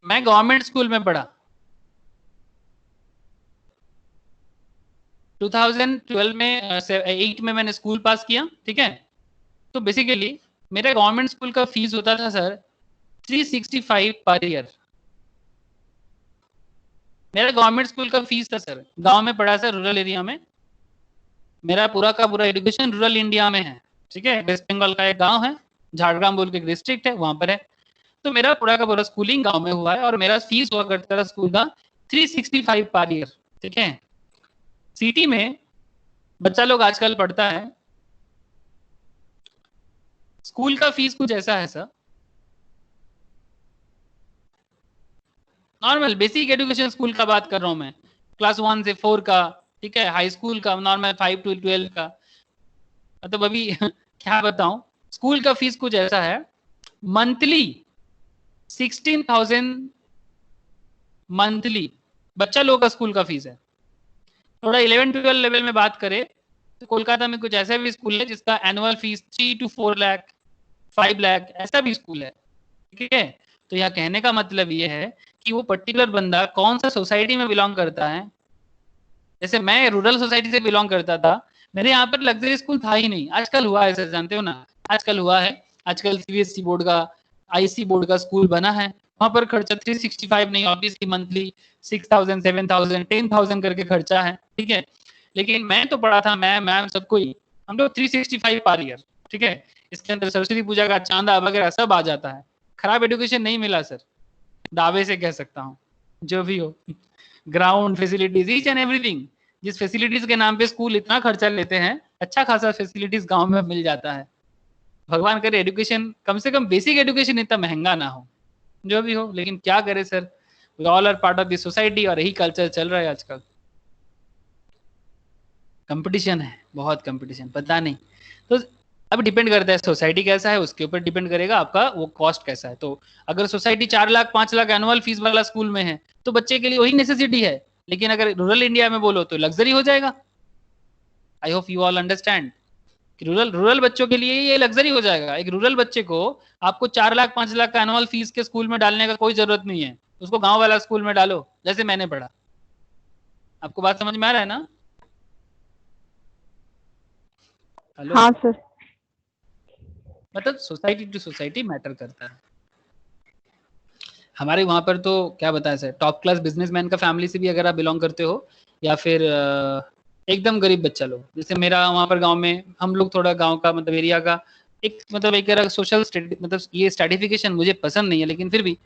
मैं गवर्नमेंट स्कूल में पढ़ा, 2012 में 8 में मैंने स्कूल पास किया, ठीक है। तो बेसिकली मेरा गवर्नमेंट स्कूल का फीस होता था सर 365 पर ईयर। मेरा गवर्नमेंट स्कूल का फीस था सर, गांव में पढ़ा सर, रूरल एरिया में। मेरा पूरा का पूरा एजुकेशन रूरल इंडिया में है, ठीक है। वेस्ट बंगाल का एक गांव है, झाड़ग्राम बोल के एक डिस्ट्रिक्ट है, वहां पर है। तो मेरा पूरा का पूरा स्कूलिंग गांव में हुआ है, और मेरा फीस हुआ करता था स्कूल का 365 पर ईयर, ठीक है। सिटी में बच्चा लोग आजकल पढ़ता है, स्कूल का फीस कुछ ऐसा है sir, normal basic education school का बात कर रहा हूं मैं, क्लास 1 से 4 का, ठीक है। हाई स्कूल का नॉर्मल 5 to 12 का, मतलब अभी क्या बताऊं, स्कूल का फीस कुछ ऐसा है, मंथली 16,000 मंथली बच्चा लोगों का स्कूल का फीस है। थोड़ा 11-12 लेवल में बात करें तो कोलकाता में कुछ ऐसा भी स्कूल है जिसका annual fees 3 to 4 lakh, 5 lakh, ऐसा भी स्कूल है, ठीक है। तो यह कहने का मतलब ये है कि वो पर्टिकुलर बंदा कौन सा सोसाइटी में बिलोंग करता है। जैसे मैं रूरल सोसाइटी से बिलोंग करता था, मेरे यहाँ पर लग्जरी स्कूल था ही नहीं। आजकल हुआ है सर, जानते हो ना, आजकल हुआ है। आजकल सीबीएसई बोर्ड का, आईसी बोर्ड का स्कूल बना है, वहां पर खर्चा 365 नहीं, ऑब्वियसली मंथली 6,000, 7,000, 10,000 करके खर्चा है, ठीक है। लेकिन मैं तो पढ़ा था, मैं मैम सबको ही, हम लोग 365 पर ईयर, ठीक है। इसके अंदर सरस्वती पूजा का चांदा वगैरह सब आ जाता है। खराब एजुकेशन नहीं मिला सर, दावे से कह सकता हूँ, जो भी हो। Ground facilities, each and everything. जिस फैसिलिटीज के नाम पे स्कूल इतना खर्चा लेते हैं, अच्छा खासा फैसिलिटीज गांव में मिल जाता है। भगवान करे एजुकेशन, कम से कम बेसिक एजुकेशन इतना महंगा ना हो, जो भी हो। लेकिन क्या करे sir, we all are part of the society, और यही कल्चर चल रहा है आजकल। कंपटीशन है, बहुत कंपटीशन, पता नहीं। तो अब डिपेंड करता है सोसाइटी कैसा है, उसके ऊपर डिपेंड करेगा आपका वो कॉस्ट कैसा है। तो अगर society 4 lakh 5 lakh annual fees वाला स्कूल में है, तो बच्चे के लिए वही नेसेसिटी है। लेकिन अगर रूरल इंडिया में बोलो तो लग्जरी हो जाएगा। I hope you all understand कि रूरल रूरल बच्चों के लिए ये लग्जरी हो जाएगा। एक रूरल बच्चे को आपको 4 लाख 5 लाख का एनुअल फीस के स्कूल में डालने का कोई जरूरत नहीं है, उसको गांव वाला स्कूल में डालो, जैसे मैंने पढ़ा। आपको बात समझ में आ रहा है ना? हेलो।
हाँ सर।
मतलब सोसाइटी टू सोसाइटी मैटर करता है। हमारे वहां पर तो क्या बताया सर, टॉप क्लास बिजनेसमैन का फैमिली से भी अगर आप बिलोंग करते हो, या फिर एकदम गरीब बच्चा लोग, जैसे मेरा वहां पर गांव में, हम लोग थोड़ा गांव का मतलब एरिया का एक मतलब एक सोशल मतलब ये स्ट्रेटिफिकेशन मुझे पसंद नहीं है, लेकिन फिर भी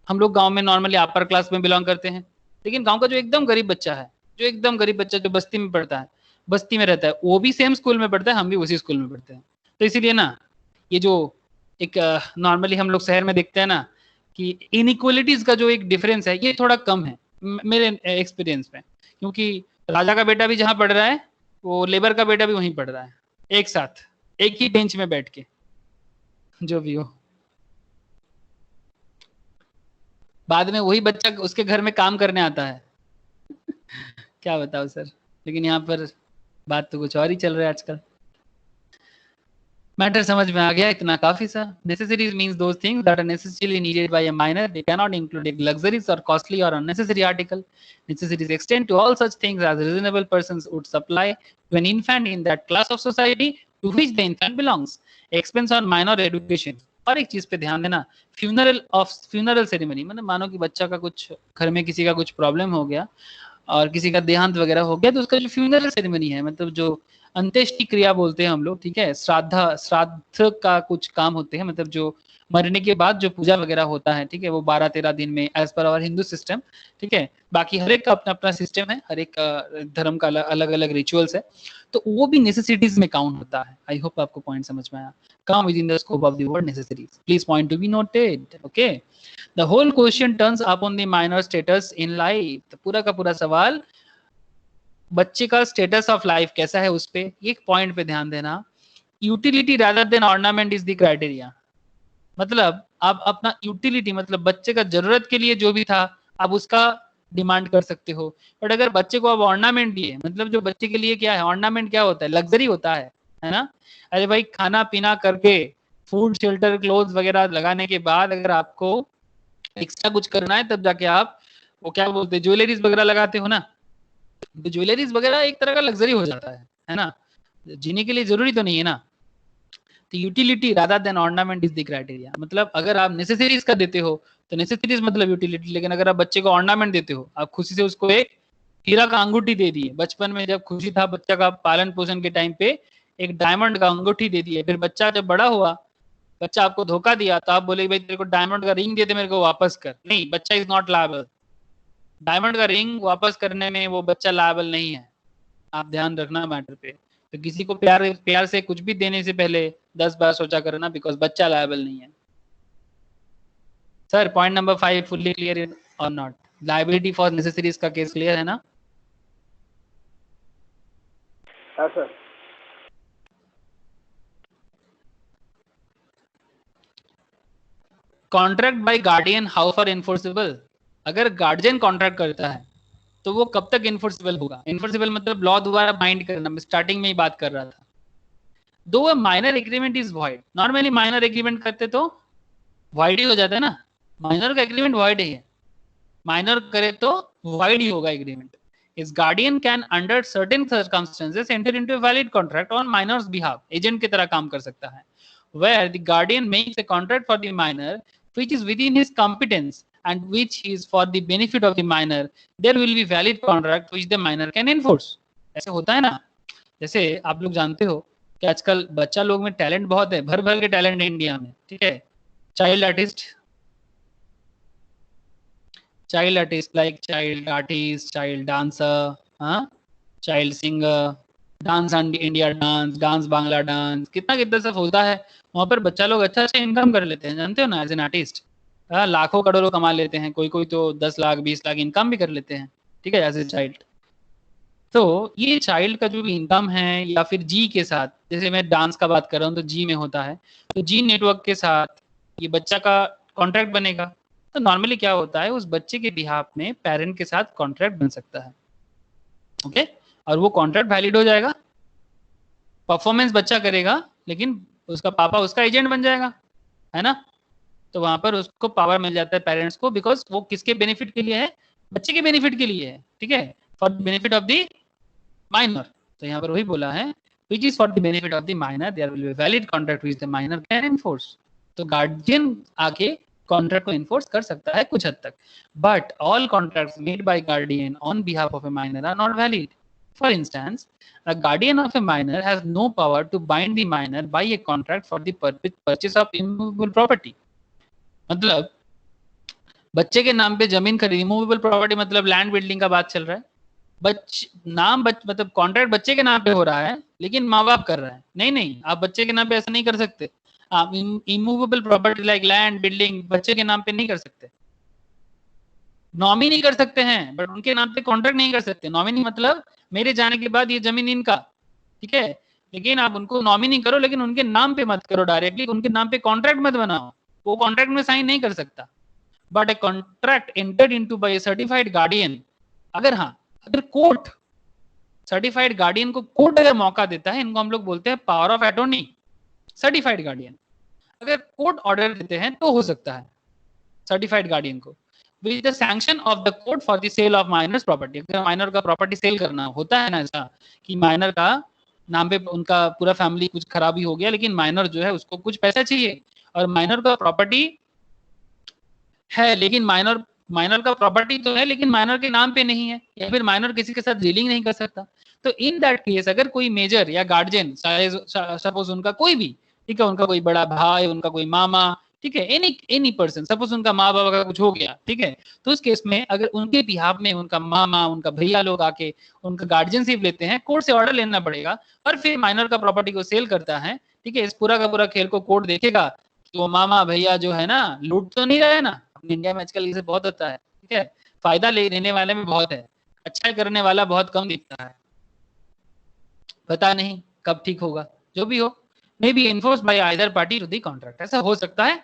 हम लोग गांव में नॉर्मली अपर क्लास में बिलोंग करते हैं। लेकिन गांव का जो एकदम गरीब बच्चा है, जो एकदम गरीब बच्चा जो बस्ती में पढ़ता है, बस्ती में रहता है, वो भी सेम स्कूल में पढ़ता है, हम भी उसी स्कूल में पढ़ते हैं। तो इसीलिए ना, ये जो एक नॉर्मली हम लोग शहर में देखते हैं ना कि इनइक्वलिटीज का जो एक डिफरेंस है, ये थोड़ा कम है मेरे एक्सपीरियंस में। क्योंकि राजा का बेटा भी जहाँ पढ़ रहा है, वो लेबर का बेटा भी वहीं पढ़ रहा है, एक साथ एक ही बेंच में बैठ के, जो भी हो। बाद में वही बच्चा उसके घर में काम करने आता है। क्या बताओ सर, लेकिन यहाँ पर बात तो कुछ और ही चल रहा है आजकल। मैटर समझ में आ गया, इतना काफी सा। Necessaries means those things that are necessarily needed by a minor, they can not include luxuries और कॉस्टली और unnecessary article. Necessities extend to all such things as reasonable persons would supply to an infant in that class of society to which the infant belongs. Expense on minor education. और एक चीज पे ध्यान देना, फ्यूनरल सेरेमनी, मतलब मानो कि बच्चा का कुछ घर में किसी का कुछ प्रॉब्लम हो गया और किसी का देहांत वगैरह हो गया, तो उसका जो फ्यूनरल सेरेमनी है, मतलब जो अंत्येष्टि क्रिया बोलते हैं हम लोग, ठीक है, श्राद्ध का कुछ काम होते हैं, मतलब जो मरने के बाद जो पूजा वगैरह होता है, ठीक है, वो 12-13 दिन में as per hour Hindu system, ठीक है। बाकी हर एक का अपना अपना सिस्टम है, हर एक धर्म का अलग अलग रिचुअल्स है, तो वो भी नेसेसिटीज में काउंट होता है। आई होप आपको पॉइंट समझ में आया। come within the scope of the word necessities. Please point to be noted. Okay. The whole question turns upon the minor status in life. तो पूरा का पूरा सवाल बच्चे का स्टेटस ऑफ लाइफ कैसा है उस पे, एक पॉइंट पे ध्यान देना। Utility rather than ornament is the criteria. मतलब आप अपना यूटिलिटी, मतलब बच्चे का जरूरत के लिए जो भी था, आप उसका डिमांड कर सकते हो। बट अगर बच्चे को आप ऑर्नामेंट दिए, मतलब जो बच्चे के लिए क्या है, ऑर्नामेंट क्या होता है, लग्जरी होता है ना। अरे भाई खाना पीना करके, फूड शेल्टर क्लोथ वगैरह लगाने के बाद अगर आपको एक्स्ट्रा कुछ करना है, तब जाके आप वो क्या बोलते हैं, ज्वेलरीज वगैरह लगाते हो ना। तो ज्वेलरीज वगैरह एक तरह का लग्जरी हो जाता है ना। जीने के लिए जरूरी तो नहीं है ना। तो utility rather than ornament is the criteria. मतलब अगर आप नेसेसरीज का देते हो तो नेसेसरीज मतलब यूटिलिटी, लेकिन अगर आप बच्चे को ऑर्नामेंट देते हो, आप खुशी से उसको एक हीरा का अंगूठी दे दिए, बचपन में जब खुशी था बच्चा का पालन पोषण के टाइम पे एक डायमंड का अंगूठी दे दिए, फिर बच्चा जब बड़ा हुआ, बच्चा आपको धोखा दिया, तो आप बोले भाई तेरे को डायमंड का रिंग दे दे, मेरे को वापस कर। नहीं, बच्चा इज नॉट लायबल। डायमंड का रिंग वापस करने में वो बच्चा लायबल नहीं है। आप ध्यान रखना मैटर पे। तो किसी को प्यार प्यार से कुछ भी देने से पहले 10 बार सोचा करना, बिकॉज बच्चा लायबल नहीं है। Sir point number 5 fully clear और नॉट? लाइबिलिटी फॉर नेसेसरीज का केस क्लियर है ना?
हाँ sir.
Contract by guardian how for enforceable? अगर गार्जियन कॉन्ट्रैक्ट करता है तो वो कब तक इन्फोर्सेबल होगा? इन्फोर्सेबल मतलब लॉ द्वारा बाइंड करना, मैं स्टार्टिंग में ही बात कर रहा था। दो a minor agreement is void, normally minor agreement करते तो वॉइड ही हो जाता है ना। माइनर का एग्रीमेंट वॉइड ही है, माइनर करे तो वॉइड ही होगा agreement. His guardian can under certain circumstances enter into a valid contract on minor's behalf, agent की तरह काम कर सकता है, where the guardian makes a contract for the minor which is within his competence and which is for the benefit of the minor, there will be valid contract which the minor can enforce। ऐसे होता है ना। जैसे आप लोग जानते हो कि आजकल बच्चा लोग में टैलेंट बहुत है, भर भर के टैलेंट है इंडिया में, ठीक है। Child artist, child artist like child artist, child dancer, हाँ, child singer, dance India dance, dance Bangla dance, कितना कितना सब होता है। वहां पर बच्चा लोग अच्छा अच्छा इनकम कर लेते हैं, जानते हो ना, एज एन आर्टिस्ट। लाखों करोड़ों कमा लेते हैं, कोई कोई तो 10 लाख 20 लाख इनकम भी कर लेते हैं, ठीक है, एज ए चाइल्ड। तो ये चाइल्ड का जो भी इनकम है, या फिर जी के साथ, जैसे मैं डांस का बात कर रहा हूँ तो जी में होता है, तो जी नेटवर्क के साथ ये बच्चा का कॉन्ट्रैक्ट बनेगा। तो नॉर्मली क्या होता है, उस बच्चे के बिहाफ में पेरेंट के साथ कॉन्ट्रैक्ट बन सकता है, ओके। और वो कॉन्ट्रैक्ट वैलिड हो जाएगा, परफॉर्मेंस बच्चा करेगा, लेकिन उसका पापा उसका एजेंट बन जाएगा, है ना। तो वहां पर उसको पावर मिल जाता है पेरेंट्स को, बिकॉज वो किसके बेनिफिट के लिए है, बच्चे के बेनिफिट के लिए है, ठीक है, for benefit of the minor. तो यहाँ पर वही बोला है, which is for the benefit of the minor, there will be a valid contract which the minor can enforce। तो गार्जियन आके कॉन्ट्रैक्ट को इन्फोर्स कर सकता है कुछ हद तक, but all contracts made by guardian on behalf of a minor are not valid. For instance, a guardian of a minor has no power to bind the minor by a contract for the purchase of immovable property। मतलब बच्चे के नाम पे जमीन खरीदी, इमूवेबल प्रॉपर्टी मतलब लैंड बिल्डिंग का बात चल रहा है, मतलब कॉन्ट्रैक्ट बच्चे के नाम पे हो रहा है, लेकिन माँ बाप कर रहा है। नहीं नहीं, आप बच्चे के नाम पे ऐसा नहीं कर सकते। आप immovable property like land building बच्चे के नाम पे नहीं कर सकते। नॉमिनी कर सकते हैं, बट उनके नाम पे कॉन्ट्रैक्ट नहीं कर सकते। नॉमिनी मतलब मेरे जाने के बाद ये जमीन इनका, ठीक है, लेकिन आप उनको नॉमिनी करो, लेकिन उनके नाम पे मत करो डायरेक्टली, उनके नाम पे कॉन्ट्रैक्ट मत बनाओ, वो कॉन्ट्रैक्ट में साइन नहीं कर सकता। But a contract entered into by a certified guardian, अगर हाँ, अगर कोर्ट सर्टिफाइड गार्डियन को कोर्ट अगर मौका देता है, इनको हम लोग बोलते हैं power of attorney. Certified guardian अगर कोर्ट ऑर्डर देते हैं तो हो सकता है सर्टिफाइड गार्डियन को, with the sanction of the court for the sale of minors property. अगर माइनर का प्रॉपर्टी सेल करना होता है ना, ऐसा कि माइनर का नाम पे उनका पूरा फैमिली कुछ खराबी हो गया, लेकिन माइनर जो है उसको कुछ पैसा चाहिए, और माइनर का प्रॉपर्टी है, लेकिन माइनर का प्रॉपर्टी तो है, लेकिन माइनर के नाम पे नहीं है, या फिर माइनर किसी के साथ डीलिंग नहीं कर सकता। तो इन दैट केस अगर कोई मेजर या गार्जियन, सपोज उनका कोई भी, ठीक है, उनका कोई बड़ा भाई, उनका कोई मामा, ठीक है, एनी पर्सन, सपोज उनका माँ बाबा का कुछ हो गया, ठीक है, तो उस केस में अगर उनके बिहाफ में उनका मामा, उनका भैया लोग आके उनका गार्जियनशिप लेते हैं, कोर्ट से ऑर्डर लेना पड़ेगा, और फिर माइनर का प्रॉपर्टी को सेल करता है, ठीक है, इस पूरा का पूरा खेल को कोर्ट देखेगा कि वो मामा भैया जो है ना, लूट तो नहीं रहे ना। अपने इंडिया में आजकल ये बहुत होता है, ठीक है, फायदा लेने वाले में बहुत है, अच्छा करने वाला बहुत कम दिखता है। पता नहीं कब ठीक होगा, जो भी हो, may be enforce by either party to the contract, ऐसा हो सकता है,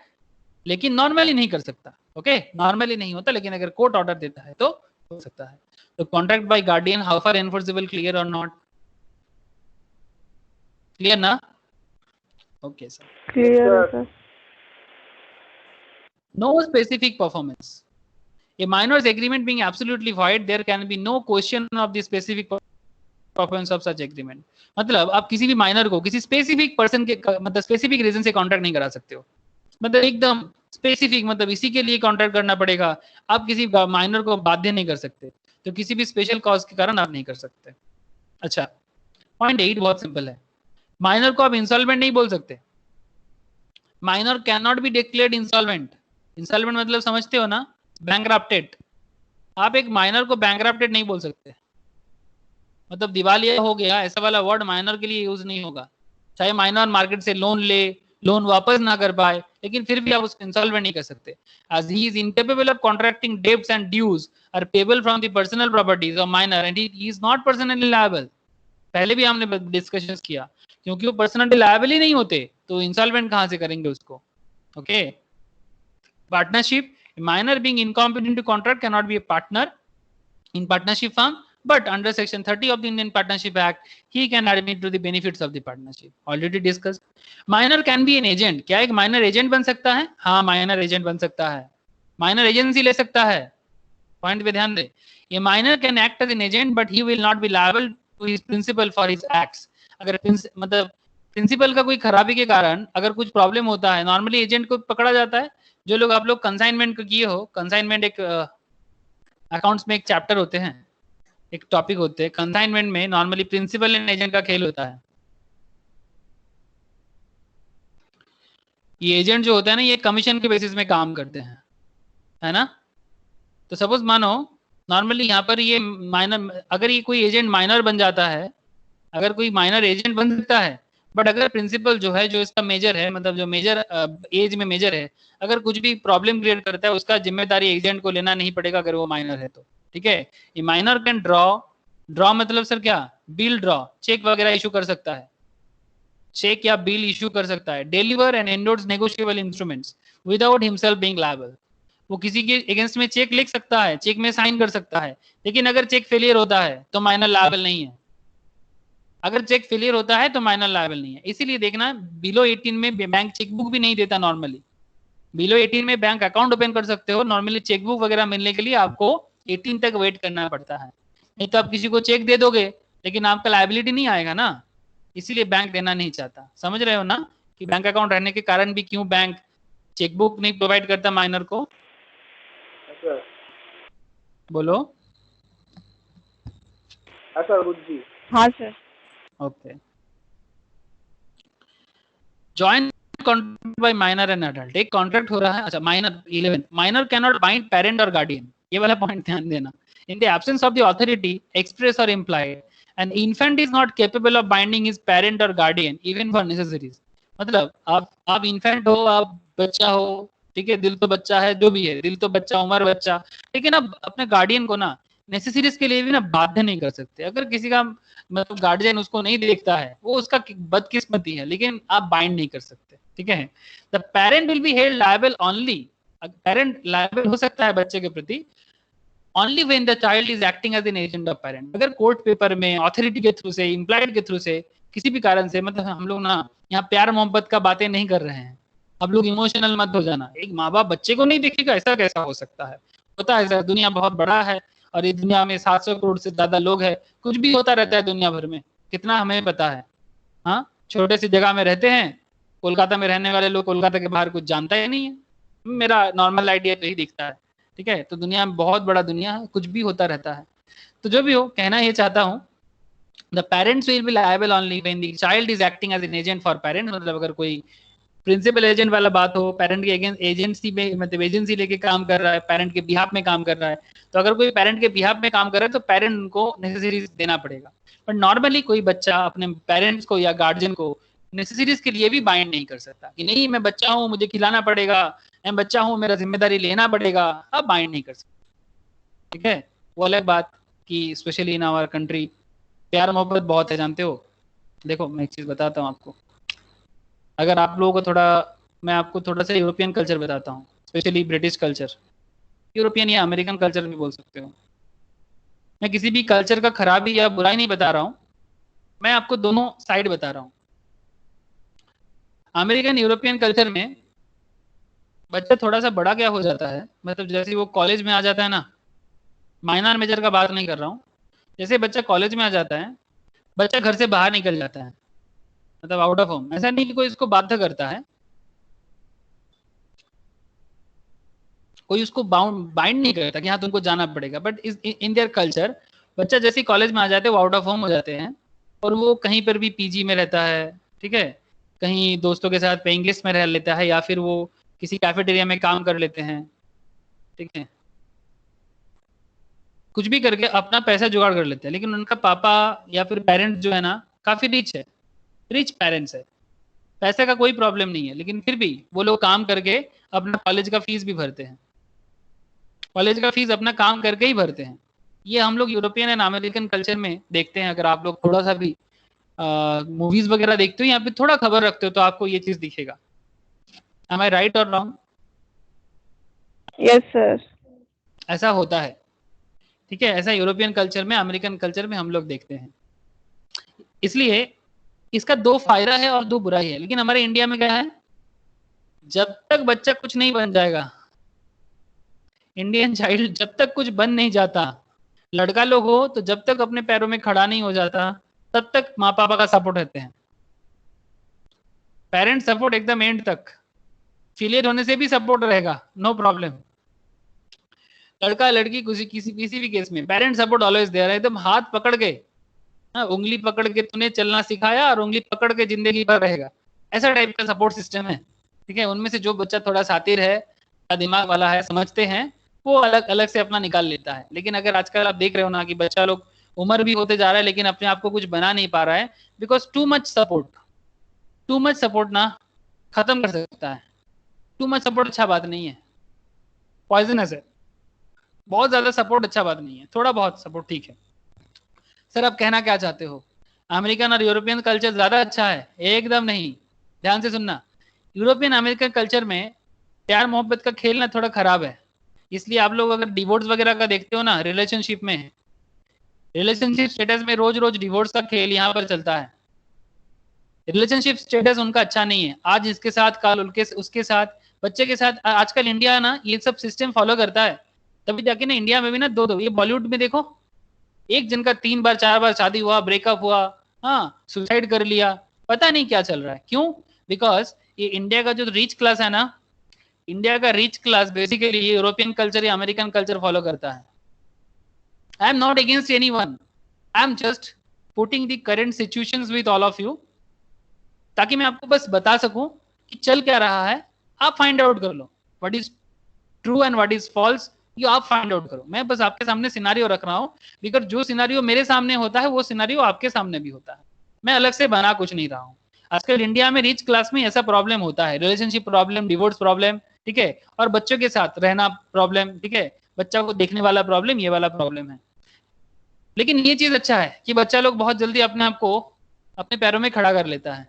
लेकिन नॉर्मली नहीं कर सकता। ओके, नॉर्मली नहीं होता, लेकिन अगर कोर्ट ऑर्डर देता है तो हो सकता है। तो contract by guardian how far enforceable, clear और नॉट? क्लियर ना? Okay sir.
क्लियर है sir.
No specific performance. A minor's agreement being absolutely void, there can be no question of the specific performance of such agreement. मतलब आप किसी भी माइनर को किसी स्पेसिफिक पर्सन के मतलब स्पेसिफिक रीजन से कॉन्ट्रैक्ट नहीं करा सकते हो, मतलब एकदम स्पेसिफिक, मतलब इसी के लिए कॉन्ट्रैक्ट करना पड़ेगा। आप किसी माइनर को बाध्य नहीं कर सकते, तो किसी भी स्पेशल कॉज के कारण आप नहीं कर सकते। अच्छा, पॉइंट 8 बहुत सिंपल है। माइनर को आप इंसॉल्वेंट नहीं बोल सकते। Minor can not be declared insolvent. Insolvent मतलब समझते हो ना, बैंकरप्टेड। आप एक माइनर को बैंकरप्टेड नहीं बोल सकते, मतलब दिवालिया हो गया, ऐसा वाला वर्ड माइनर के लिए यूज नहीं होगा। चाहे माइनर मार्केट से लोन ले, लोन वापस ना कर पाए, लेकिन फिर भी आप उसको इंसॉल्वेंट नहीं कर सकते। as he is incapable of contracting debts and dues are payable from the personal properties of minor and he is not personally liable। पहले भी हमने डिस्कशन किया, क्योंकि वो पर्सनली लायबल ही नहीं होते तो इंसॉल्वेंट कहां से करेंगे उसको। Okay, partnership, minor being incompetent to contract cannot be a partner in partnership firm, but under section 30 of the Indian Partnership Act he can admit to the benefits of the partnership, already discussed। minor can be an agent। क्या एक minor agent बन सकता है? हाँ, minor agent बन सकता है, minor agency ले सकता है। पॉइंट पे ध्यान दे, ये minor can act as an agent but he will not be liable to his principal for his acts। अगर मतलब प्रिंसिपल का कोई खराबी के कारण अगर कुछ प्रॉब्लम होता है, नॉर्मली एजेंट को पकड़ा जाता है। जो लोग आप लोग कंसाइनमेंट को किए हो, कंसाइनमेंट एक अकाउंट्स में एक चैप्टर होते हैं, एक टॉपिक होते हैं कंसाइनमेंट में, नॉर्मली प्रिंसिपल एंड एजेंट का खेल होता है। ये एजेंट जो होता है ना, ये कमीशन के बेसिस में काम करते हैं, है ना। तो सपोज मानो नॉर्मली यहाँ पर ये माइनर, अगर ये कोई एजेंट माइनर बन जाता है, अगर कोई माइनर एजेंट बन सकता है, बट अगर प्रिंसिपल जो है, जो इसका मेजर है, मतलब जो मेजर एज में मेजर है, अगर कुछ भी प्रॉब्लम क्रिएट करता है, उसका जिम्मेदारी एजेंट को लेना नहीं पड़ेगा अगर वो माइनर है तो। ठीक है, ये माइनर कैन ड्रॉ मतलब सर क्या, बिल ड्रॉ, चेक वगैरह इशू कर सकता है, चेक या बिल इशू कर सकता है। Deliver and endorse negotiable instruments without himself being liable. वो किसी के अगेंस्ट में चेक लिख सकता है, चेक में साइन कर सकता है, लेकिन अगर चेक फेलियर होता है तो माइनर लायबल नहीं है। अगर चेक फेलियर होता है तो माइनर लायबल नहीं है। इसीलिए देखना, बिलो 18 में बैंक चेकबुक भी नहीं देता नॉर्मली। बिलो 18 में बैंक अकाउंट ओपन कर सकते हो, नॉर्मली चेकबुक वगैरह मिलने के लिए आपको 18 तक वेट करना पड़ता है। नहीं तो आप किसी को चेक दे दोगे लेकिन आपका लायबिलिटी नहीं आएगा ना, इसीलिए बैंक देना नहीं चाहता। समझ रहे हो ना कि बैंक अकाउंट रहने के कारण भी क्यों बैंक चेकबुक नहीं प्रोवाइड करता माइनर को।
अच्छा
बोलो।
अच्छा बुद्धि।
हाँ sir.
Okay, joint contract by minor and adult, एक कॉन्ट्रैक्ट हो रहा है। अच्छा, minor 11, minor can not bind parent और गार्डियन, ये वाला पॉइंट ध्यान देना। In the absence of the authority express और implied, an infant is not capable of binding his parent और गार्डियन इवन फॉर नेसेसरीज। मतलब आप इन्फेंट हो, आप बच्चा हो, ठीक है, दिल तो बच्चा है, जो भी है, दिल तो बच्चा, उम्र बच्चा, लेकिन आप अपने गार्डियन को ना नेसेसरीज के लिए भी ना बाध्य नहीं कर सकते। अगर किसी का मतलब गार्जियन उसको नहीं देखता है, वो उसका बदकिस्मती है, लेकिन आप बाइंड नहीं कर सकते। ठीक है, the parent will be held liable only, parent liable हो सकता है बच्चे के प्रति only when the child is acting as an agent of parent. अगर कोर्ट पेपर में अथॉरिटी के थ्रू से, इम्प्लाइड के थ्रू से, किसी भी कारण से, मतलब हम लोग ना यहाँ प्यार मोहब्बत का बातें नहीं कर रहे हैं, अब लोग इमोशनल मत हो जाना। एक माँ बाप बच्चे को नहीं देखेगा, ऐसा कैसा हो सकता है? होता है सर, दुनिया बहुत बड़ा है और इस दुनिया में 700 करोड़ से ज्यादा लोग हैं, कुछ भी होता रहता है दुनिया भर में, कितना हमें पता है। हाँ, छोटे सी जगह में रहते हैं, कोलकाता में रहने वाले लोग कोलकाता के बाहर कुछ जानता ही नहीं है। मेरा नॉर्मल आइडिया तो ही दिखता है। ठीक है, तो दुनिया में बहुत बड़ा दुनिया है, कुछ भी होता रहता है। तो जो भी हो, कहना ये चाहता हूँ, the parents will be liable only when the child is acting as an agent for parents. मतलब अगर कोई प्रिंसिपल एजेंट वाला बात हो, पेरेंट के अगेंस्ट एजेंसी में, मतलब एजेंसी लेके काम कर रहा है, पेरेंट के बिहाफ में काम कर रहा है, तो अगर कोई पेरेंट के बिहाफ में काम कर रहा है तो पेरेंट उनको नेसेसरीज देना पड़ेगा। बट नॉर्मली कोई बच्चा अपने पेरेंट्स को या गार्जियन को नेसेसरीज के लिए भी बाइंड नहीं कर सकता कि नहीं मैं बच्चा हूँ, मुझे खिलाना पड़ेगा, मैं बच्चा हूँ, मेरा जिम्मेदारी लेना पड़ेगा, अब बाइंड नहीं कर सकता। ठीक है, वो अलग बात कि स्पेशली इन आवर कंट्री प्यार मोहब्बत बहुत है, जानते हो। देखो मैं एक चीज बताता हूँ आपको, अगर आप लोगों को थोड़ा, मैं आपको थोड़ा सा यूरोपियन कल्चर बताता हूँ, स्पेशली ब्रिटिश कल्चर, यूरोपियन या अमेरिकन कल्चर भी बोल सकते हो। मैं किसी भी कल्चर का खराबी या बुराई नहीं बता रहा हूँ, मैं आपको दोनों साइड बता रहा हूँ। अमेरिकन यूरोपियन कल्चर में बच्चा थोड़ा सा बड़ा क्या हो जाता है, मतलब जैसे वो कॉलेज में आ जाता है ना, माइनर मेजर का बात नहीं कर रहा हूँ, जैसे बच्चा कॉलेज में आ जाता है, बच्चा घर से बाहर निकल जाता है, मतलब आउट ऑफ होम। ऐसा नहीं कि कोई इसको बाध्य करता है, कोई उसको बाइंड नहीं करता कि हाँ तुमको जाना पड़ेगा, बट इस इन देयर कल्चर बच्चा जैसे कॉलेज में आ जाते हैं वो आउट ऑफ होम हो जाते हैं, और वो कहीं पर भी पीजी में रहता है, ठीक है, कहीं दोस्तों के साथ पेइंग गेस्ट में रह लेता है, या फिर वो किसी कैफेटेरिया में काम कर लेते हैं, ठीक है, कुछ भी करके अपना पैसा जुगाड़ कर लेते हैं। लेकिन उनका पापा या फिर पेरेंट्स जो है ना, काफी रिच है, रिच पेरेंट्स है, पैसे का कोई प्रॉब्लम नहीं है, लेकिन फिर भी वो लोग काम करके अपना कॉलेज का फीस भी भरते हैं, कॉलेज का फीस अपना काम करके ही भरते हैं। ये हम लोग यूरोपियन एंड अमेरिकन कल्चर में देखते हैं। अगर आप लोग थोड़ा सा भी मूवीज वगैरह देखते हो या फिर थोड़ा खबर रखते हो तो आपको ये चीज दिखेगा। एम आई राइट और रॉन्ग?
Yes sir.
ऐसा होता है, ठीक है, ऐसा यूरोपियन कल्चर में, अमेरिकन कल्चर में हम लोग देखते हैं। इसलिए इसका दो फायदा है और दो बुराई है। लेकिन हमारे इंडिया में क्या है, जब तक बच्चा कुछ नहीं बन जाएगा, इंडियन चाइल्ड जब तक कुछ बन नहीं जाता, लड़का लोग हो तो जब तक अपने पैरों में खड़ा नहीं हो जाता तब तक माँ पापा का सपोर्ट रहते हैं, पेरेंट सपोर्ट एकदम एंड तक, फेलियर होने से भी सपोर्ट रहेगा, नो प्रॉब्लम। लड़का लड़की किसी भी केस में पेरेंट सपोर्ट ऑलवेज दे रहा है, एकदम हाथ पकड़ के, हाँ, उंगली पकड़ के तूने चलना सिखाया और उंगली पकड़ के जिंदगी भर रहेगा, ऐसा टाइप का सपोर्ट सिस्टम है, ठीक है। उनमें से जो बच्चा थोड़ा शातिर है, दिमाग वाला है, समझते हैं, वो अलग अलग से अपना निकाल लेता है। लेकिन अगर आजकल आप देख रहे हो ना कि बच्चा लोग उम्र भी होते जा रहा है लेकिन अपने आप को कुछ बना नहीं पा रहा है, बिकॉज टू मच सपोर्ट ना खत्म कर सकता है। टू मच सपोर्ट अच्छा बात नहीं है, पॉइजनस है। बहुत ज्यादा सपोर्ट अच्छा बात नहीं है, थोड़ा बहुत सपोर्ट ठीक है। सर आप कहना क्या चाहते हो, अमेरिकन और यूरोपियन कल्चर ज्यादा अच्छा है? एकदम नहीं, ध्यान से सुनना। यूरोपियन अमेरिकन कल्चर में प्यार मोहब्बत का खेल ना थोड़ा खराब है। इसलिए आप लोग अगर डिवोर्स वगैरह का देखते हो ना, रिलेशनशिप स्टेटस में रोज रोज डिवोर्स का खेल यहाँ पर चलता है। रिलेशनशिप स्टेटस उनका अच्छा नहीं है, आज इसके साथ कल उनके उसके साथ, बच्चे के साथ। आजकल इंडिया ना ये सब सिस्टम फॉलो करता है, तभी जाके ना इंडिया में भी ना दो दो, ये बॉलीवुड में देखो, एक जन का 3 बार 4 बार शादी हुआ, ब्रेकअप हुआ, हाँ, सुसाइड कर लिया, पता नहीं क्या चल रहा है, क्यों? बिकॉज ये इंडिया का जो रिच क्लास है ना, इंडिया का रिच क्लास बेसिकली ये यूरोपियन कल्चर या अमेरिकन कल्चर फॉलो करता है। I am not against any one, I am just putting the current situations with all of you, ताकि मैं आपको बस बता सकूं कि चल क्या रहा है, आप फाइंड आउट कर लो what is true and what is false, ये आप फाइंड आउट करो। मैं बस आपके सामने सिनारियो रख रहा हूँ, बिकॉज जो सिनारियो मेरे सामने होता है वो सिनारियो आपके सामने भी होता है, मैं अलग से बना कुछ नहीं रहा हूँ। आजकल इंडिया में रिच क्लास में ऐसा प्रॉब्लम होता है, रिलेशनशिप प्रॉब्लम, डिवोर्स प्रॉब्लम, ठीक है, और बच्चों के साथ रहना प्रॉब्लम, ठीक है, बच्चा को देखने वाला प्रॉब्लम, ये वाला प्रॉब्लम है। लेकिन ये चीज अच्छा है कि बच्चा लोग बहुत जल्दी अपने आप को अपने पैरों में खड़ा कर लेता है।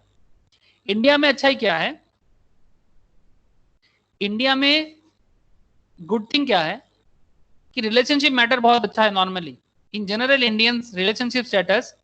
इंडिया में अच्छा ही क्या है, इंडिया में गुड थिंग क्या है कि रिलेशनशिप मैटर बहुत अच्छा है normally. In general Indians relationship status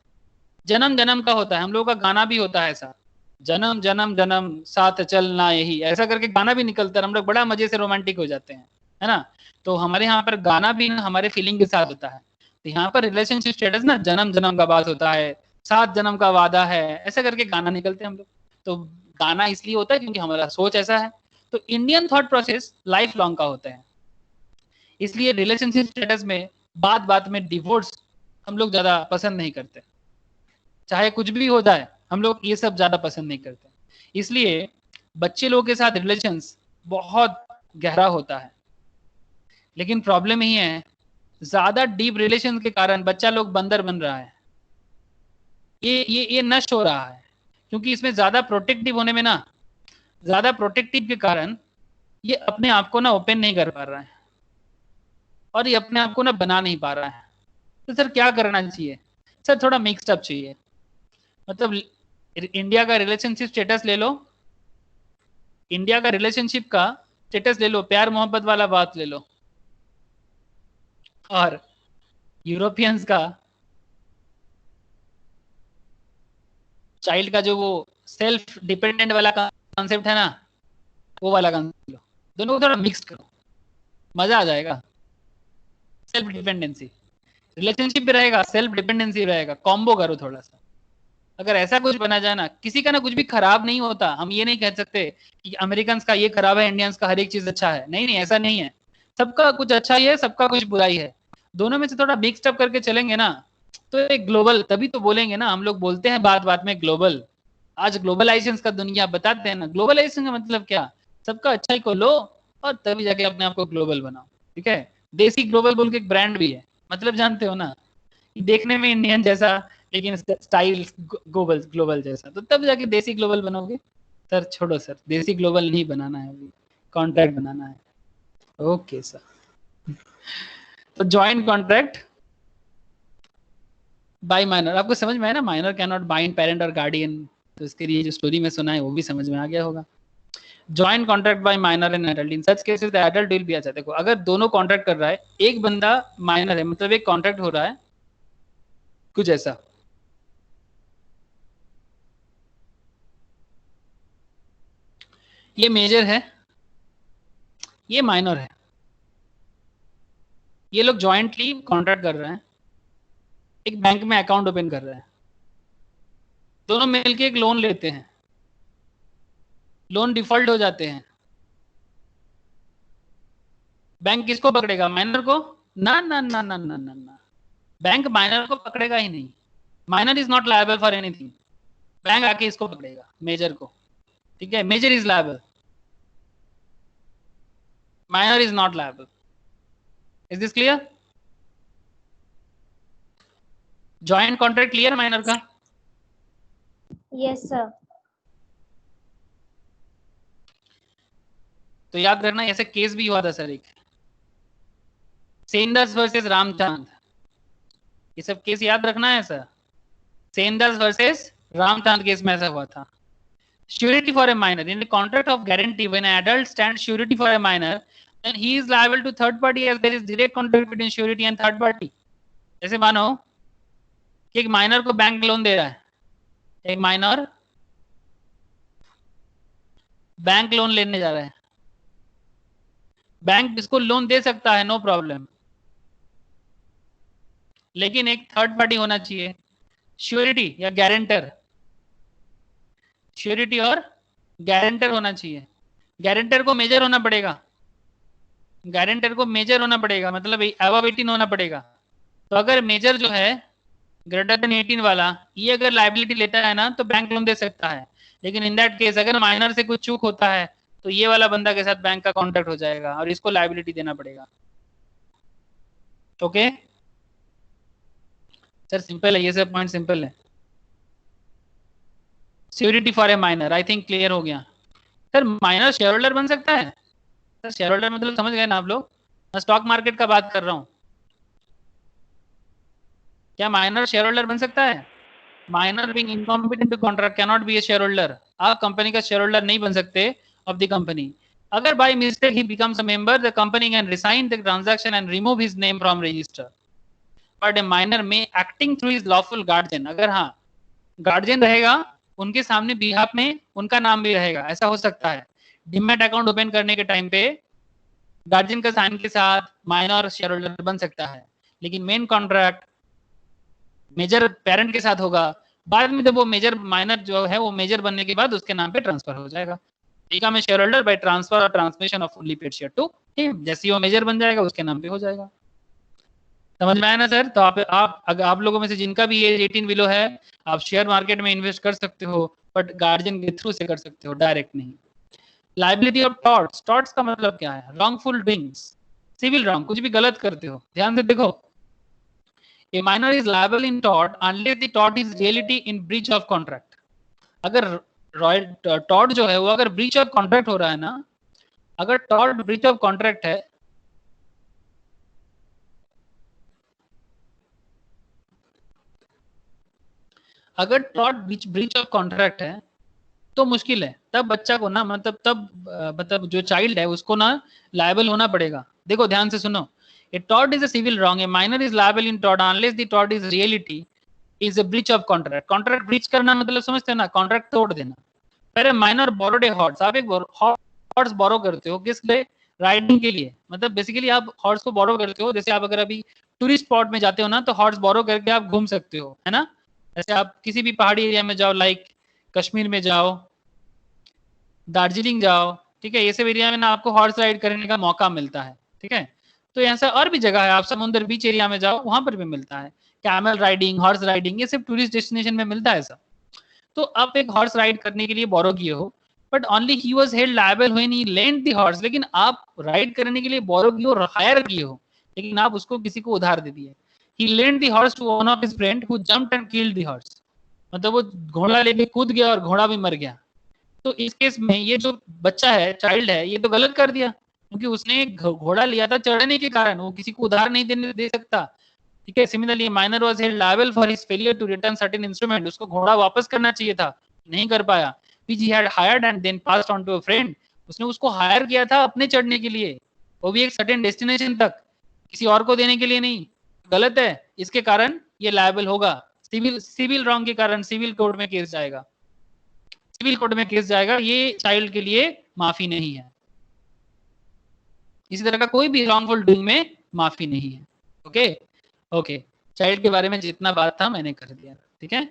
जन्म जन्म का होता है। हम लोगों का गाना भी होता है ऐसा, जन्म जन्म जन्म साथ चलना यही, ऐसा करके गाना भी निकलता है, हम लोग बड़ा मजे से रोमांटिक हो जाते हैं, है ना। तो हमारे यहाँ पर गाना भी हमारे फीलिंग के साथ होता है। तो यहाँ पर रिलेशनशिप स्टेटस ना जन्म जन्म का बात होता है, 7 जन्म का वादा है, ऐसा करके गाना निकलते हैं हम लोग। तो गाना इसलिए होता है क्योंकि हमारा सोच ऐसा है। तो Indian thought process life long का होता है, इसलिए रिलेशनशिप स्टेटस में बात बात में डिवोर्स हम लोग ज्यादा पसंद नहीं करते, चाहे कुछ भी हो जाए हम लोग ये सब ज्यादा पसंद नहीं करते। इसलिए बच्चे लोगों के साथ रिलेशंस बहुत गहरा होता है। लेकिन प्रॉब्लम ही है, ज्यादा डीप रिलेशन के कारण बच्चा लोग बंदर बन रहा है, ये नष्ट हो रहा है, क्योंकि इसमें ज्यादा प्रोटेक्टिव होने में ना, ज्यादा प्रोटेक्टिव के कारण ये अपने आप को ना ओपन नहीं कर पा रहा है और ये अपने आप को ना बना नहीं पा रहा है। तो सर क्या करना चाहिए? सर थोड़ा मिक्सड अप चाहिए, मतलब इंडिया का रिलेशनशिप स्टेटस ले लो, इंडिया का रिलेशनशिप का स्टेटस ले लो, प्यार मोहब्बत वाला बात ले लो, और यूरोपियंस का चाइल्ड का जो वो सेल्फ डिपेंडेंट वाला कॉन्सेप्ट है ना, वो वाला कॉन्सेप्ट लो, दोनों को थोड़ा मिक्स करो, मजा आ जाएगा। सेल्फ डिपेंडेंसी, रिलेशनशिप भी रहेगा, सेल्फ डिपेंडेंसी रहेगा, कॉम्बो करो थोड़ा सा। अगर ऐसा कुछ बना जाए ना, किसी का ना कुछ भी खराब नहीं होता। हम ये नहीं कह सकते कि अमेरिकन का ये खराब है, इंडियंस का हर एक चीज अच्छा है। नहीं नहीं, ऐसा नहीं है। सबका कुछ अच्छा ही है, सबका कुछ बुराई है। दोनों में से थोड़ा मिक्सड अप करके चलेंगे ना, तो एक ग्लोबल, तभी तो बोलेंगे ना, हम लोग बोलते हैं बात बात में ग्लोबल। आज ग्लोबलाइजेशन का दुनिया बताते हैं ना, ग्लोबलाइजेशन का मतलब क्या, सबका अच्छा ही को लो और तभी जाके अपने आप को ग्लोबल बनाओ। ठीक है, देसी ग्लोबल बोल के एक ब्रांड भी है, मतलब जानते हो ना, देखने में इंडियन जैसा लेकिन स्टाइल ग्लोबल ग्लोबल जैसा, तो तब जाके देसी ग्लोबल बनोगे। सर छोड़ो सर, देसी ग्लोबल नहीं बनाना है, अभी कॉन्ट्रैक्ट बनाना है। ओके सर, तो ज्वाइंट कॉन्ट्रैक्ट बाय माइनर, आपको समझ में आया ना, minor can not bind parent और गार्डियन, तो इसके लिए जो स्टोरी में सुना है वो भी समझ में आ गया होगा। Joint contract by minor and adult, in such cases the adult will be, अच्छा देखो, अगर दोनों कॉन्ट्रैक्ट कर रहा है, एक बंदा माइनर है, मतलब एक कॉन्ट्रैक्ट हो रहा है कुछ ऐसा, ये मेजर है, ये माइनर है, ये लोग जॉइंटली कॉन्ट्रैक्ट कर रहे हैं, एक बैंक में अकाउंट ओपन कर रहे हैं, दोनों मिलके एक लोन लेते हैं, लोन डिफॉल्ट हो जाते हैं, बैंक किसको पकड़ेगा, माइनर को? ना ना ना ना ना ना ना, बैंक माइनर को पकड़ेगा ही नहीं। Minor is not liable for anything, bank आके इसको पकड़ेगा, मेजर को। ठीक है, major is liable, minor is not liable. Is this clear? Joint contract clear minor का?
Yes sir.
तो याद रखना, ऐसे केस भी हुआ था सर, एक सेंदर्स वर्सेस रामचंद, ये सब केस याद रखना है सर। सेंदर्स वर्सेस रामचंद केस में ऐसा हुआ था। Surety for a minor, in the contract of guarantee, when an adult stands surety for a minor, then he is liable to third party as there is direct contract between surety and third party. जैसे मानो कि एक माइनर को बैंक लोन दे रहा है, एक माइनर बैंक लोन लेने जा रहा है, बैंक इसको लोन दे सकता है, नो प्रॉब्लम, लेकिन एक थर्ड पार्टी होना चाहिए, श्योरिटी या गारंटर, श्योरिटी और गारंटर होना चाहिए। गारंटर को मेजर होना पड़ेगा, गारंटर को मेजर होना पड़ेगा, मतलब अबव 18 होना पड़ेगा। तो अगर मेजर जो है ग्रेटर देन 18 वाला, ये अगर लाइबिलिटी लेता है ना, तो बैंक लोन दे सकता है। लेकिन इन दैट केस अगर माइनर से कुछ चूक होता है, तो ये वाला बंदा के साथ बैंक का कॉन्ट्रैक्ट हो जाएगा और इसको लाइबिलिटी देना पड़ेगा। ओके सर, सिंपल है, ये सब पॉइंट सिंपल है। Security for a minor, I think clear हो गया। सर माइनर शेयर होल्डर बन सकता है? सर शेयर होल्डर मतलब समझ गए ना आप लोग, मैं स्टॉक मार्केट का बात कर रहा हूँ। क्या माइनर शेयर होल्डर बन सकता है? Minor being incompetent to contract can not be a share holder. आप कंपनी का शेयर होल्डर नहीं बन सकते ऑफ द कंपनी। अगर by mistake he becomes a member, the company can resign the transaction and remove his name from register, but a minor में acting through his lawful guardian, अगर हाँ गार्जियन रहेगा उनके सामने बिहाफ में उनका नाम भी रहेगा, ऐसा हो सकता है। डीमैट अकाउंट ओपन करने के टाइम पे गार्जियन का साइन के साथ माइनर शेयर होल्डर बन सकता है, लेकिन मेन कॉन्ट्रैक्ट मेजर पेरेंट के साथ होगा। बाद में जब वो मेजर माइनर जो है वो मेजर बनने के बाद उसके नाम पे ट्रांसफर हो जाएगा, become a share holder by transfer और transmission of fully paid share to him. जैसे ही वो मेजर बन जाएगा उसके नाम पे हो जाएगा। समझ में आया ना सर? तो आप अगर आप लोगों में से जिनका भी एज 18 बिलो है, आप शेयर मार्केट में इन्वेस्ट कर सकते हो, बट गार्जियन के थ्रू से कर सकते हो, डायरेक्ट नहीं। लाइबिलिटी ऑफ टॉर्ट्स, टॉर्ट्स का मतलब क्या है? रॉन्गफुल डूइंग्स, सिविल रॉन्ग, कुछ भी गलत करते हो, ध्यान से देखो। A minor is liable in tort unless the tort is reality in breach of contract. अगर रॉयल टॉर्ट जो है वो अगर ब्रीच ऑफ कॉन्ट्रैक्ट हो रहा है ना, अगर टॉर्ट ब्रीच ऑफ कॉन्ट्रैक्ट है, अगर टॉर्ट ब्रीच ऑफ कॉन्ट्रैक्ट है तो मुश्किल है, तब बच्चा को ना, मतलब तब मतलब जो चाइल्ड है उसको ना लायबल होना पड़ेगा। देखो ध्यान से सुनो, A tort is a civil wrong. A minor is liable in tort unless the tort is reality is a breach of contract. Contract breach करना मतलब समझते हो ना, contract तोड़ देना. पर a minor borrowed a horse. आप एक horse borrow करते हो किस लिए? राइडिंग के लिए. मतलब बेसिकली आप हॉर्स को बोरो करते हो. जैसे आप अगर अभी टूरिस्ट स्पॉट में जाते हो ना, तो हॉर्स बोरो करके आप घूम सकते हो, है ना. जैसे आप किसी भी पहाड़ी एरिया में जाओ, लाइक कश्मीर में जाओ, दार्जिलिंग जाओ, ठीक है, ये सब एरिया में ना आपको हॉर्स राइड करने का मौका मिलता है. ठीक है, तो यहाँ से और भी जगह है, आप समुद्र बीच एरिया में जाओ, वहां पर भी मिलता है. कैमल राइडिंग, हॉर्स राइडिंग, ये सब टूरिस्ट डेस्टिनेशन में मिलता है सब. तो आप एक हॉर्स राइड करने के लिए बोरो किए हो, but only he was held liable when he lent the horse. लेकिन आप राइड करने के लिए बोरो किए हो, हायर किए हो, लेकिन आप उसको किसी को उधार दे दिए. He lent the horse to one of his friend who jumped and killed the horse. मतलब वो घोड़ा लेके कूद गया और घोड़ा भी मर गया. तो इस केस में ये जो बच्चा है, चाइल्ड है, ये तो गलत कर दिया, क्योंकि उसने घोड़ा लिया था चढ़ने के कारण, वो किसी को उधार नहीं दे सकता. ठीक है. Similarly minor was held liable for his failure to return certain instrument. उसको घोड़ा वापस करना चाहिए था, नहीं कर पाया. Which he had hired and then passed on to a friend. उसने उसको हायर किया था अपने चढ़ने के लिए, वो भी एक सर्टेन डेस्टिनेशन तक, किसी और को देने के लिए नहीं. गलत है. इसके कारण ये लायबल होगा. सिविल रॉन्ग के कारण सिविल कोर्ट में केस जाएगा, सिविल कोर्ट में केस जाएगा. ये चाइल्ड के लिए माफी नहीं है. इसी तरह का कोई भी रॉन्गफुल डूइंग में माफी नहीं है. ओके ओके, चाइल्ड के बारे में जितना बात था मैंने कर दिया. ठीक है.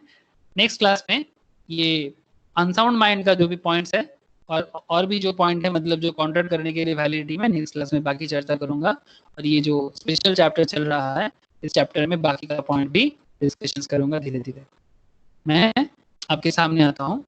नेक्स्ट क्लास में ये अनसाउंड माइंड का जो भी पॉइंट्स है और भी जो पॉइंट है, मतलब जो कॉन्ट्रैक्ट करने के लिए वैलिडिटी में, नेक्स्ट क्लास में बाकी चर्चा करूंगा. और ये जो स्पेशल चैप्टर चल रहा है, इस चैप्टर में बाकी का पॉइंट भी डिस्कशंस करूंगा धीरे धीरे. मैं आपके सामने आता हूँ